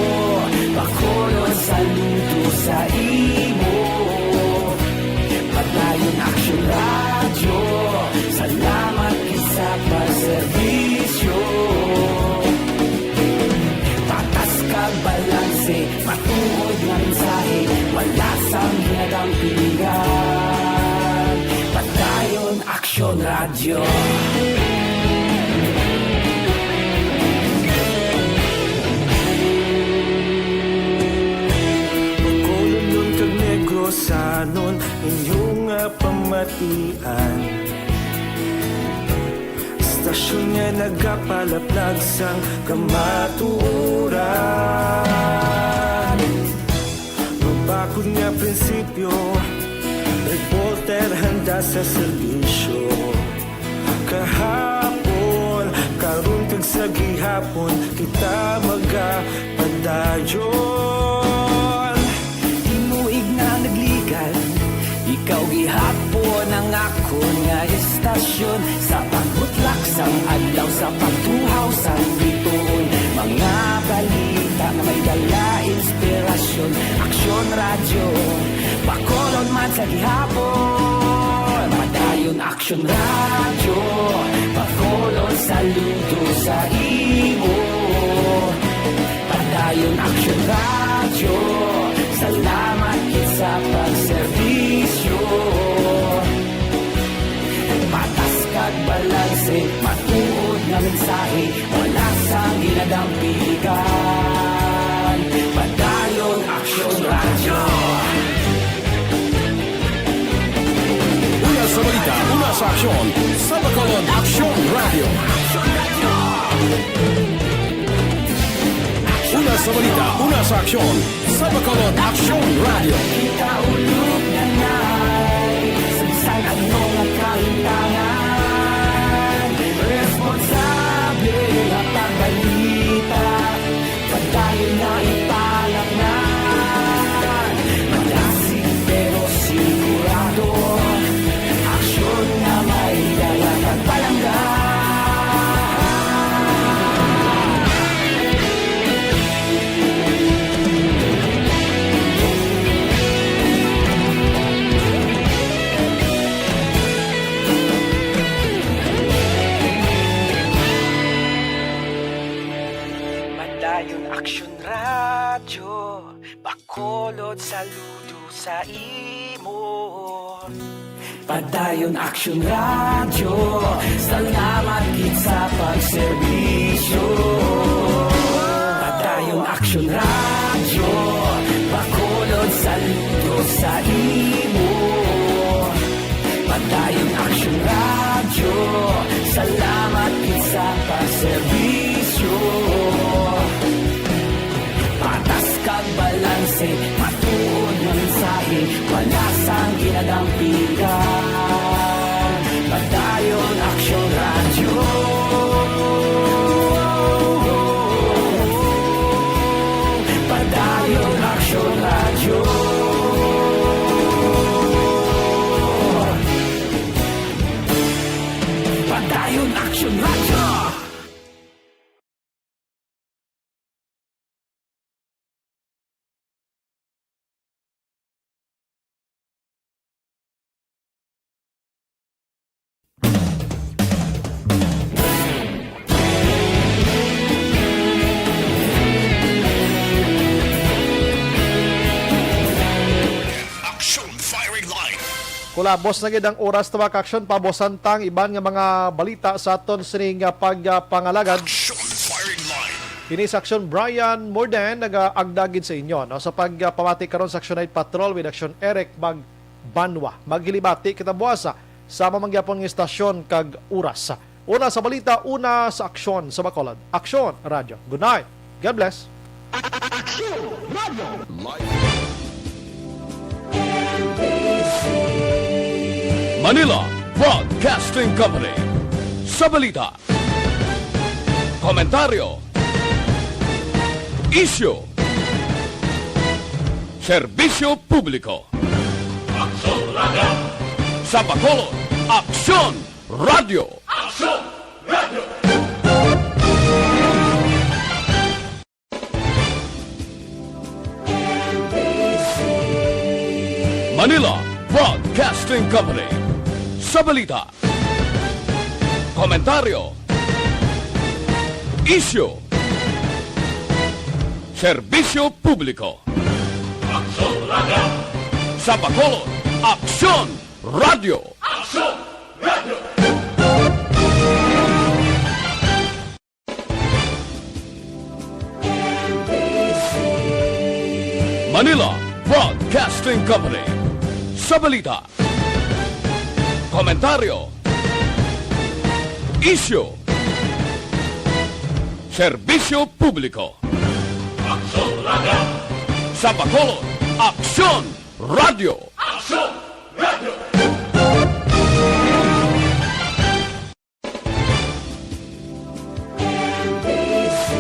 Bacolod saludo sa imo. Padayon Action Radio, salamat gid sa pagserbisyo. Patas kag balanse, matuod nga mensahe, wala sang ginadampigan. Padayon Action Radio. Bacolod nun kag Negros sanon, inyong pamatian. Istasyon nga nagapalaplag sang kamatuuran. Mabakod nga prinsipyo, reporter handa sa serbisyo. Kahapon, karon kag sa gihapon, kita magapadayon. Tinuig na nagligan, ikaw gihapon ang ako nga istasyon. Sa pagbutlak isang adlaw sa pagtuhaw sa bituon. Mga balita na may dala inspirasyon. Aksyon radyo, bakolon man sa gihapon. Padayon Aksyon radyo, bakolon saludo sa imo. Padayon Aksyon radyo, salamat kit sa pagserbisyo. Patas kag balanse, matuod nga mensahe, wala sang ginadampigan. Padayon Aksyon radyo. Una sa balita, una sa aksyon, sa Bacolod Aksyon Radio. Una sa balita, una sa aksyon, sa Bacolod Aksyon Radio. Ikaulog na na'y sabisan ano nga kahintangan. Responsable na pagbalita, padayon na ipalaknan. Malasig pero sigurado, aksyon na may dalang pagpalanggan. Padayon Aksyon radyo, bakolod saludo sa imo. Padayon Aksyon radyo, salamat gid sa pagserbisyo. Padayon Aksyon radyo, bakolod saludo sa imo. Padayon Aksyon radyo, salamat gid sa pagserbisyo. Patas kag balanse, matuod nga mensahe, wala sang ginadampigan. Padayon Aksyon radyo. Padayon Aksyon radyo. Padayon Aksyon radyo. Kulabos na gid ang oras ta aksyon pabosantang iban nga mga balita sa aton sining pagpangalagad. Kini sa Aksyon Brian Morden nagaagdagin sa inyo no sa pagpamati karon sa Action Night Patrol with Action Eric Magbanwa. Maghilibati kita buwasa sa mamangyapon nga istasyon kag oras. Una sa balita, una sa aksyon sa Bacolod. Aksyon Radio. Good night. God bless. Aksyon Radio. Manila Broadcasting Company. Sa balita, komentaryo, issue, serbisyo publiko. Aksyon Radio. Sa Bacolod, Aksyon Radio. Aksyon Radio. Manila Broadcasting Company. Sa balita, komentaryo, issue, serbisyo publiko. Aksyon Radio. Sa Bacolod, Aksyon Radio. Aksyon Radio. Manila Broadcasting Company. Sa balita, komentaryo, issue, serbisyo publiko. Aksyon Radio. Sa Bacolod, Aksyon Radio. Aksyon Radio.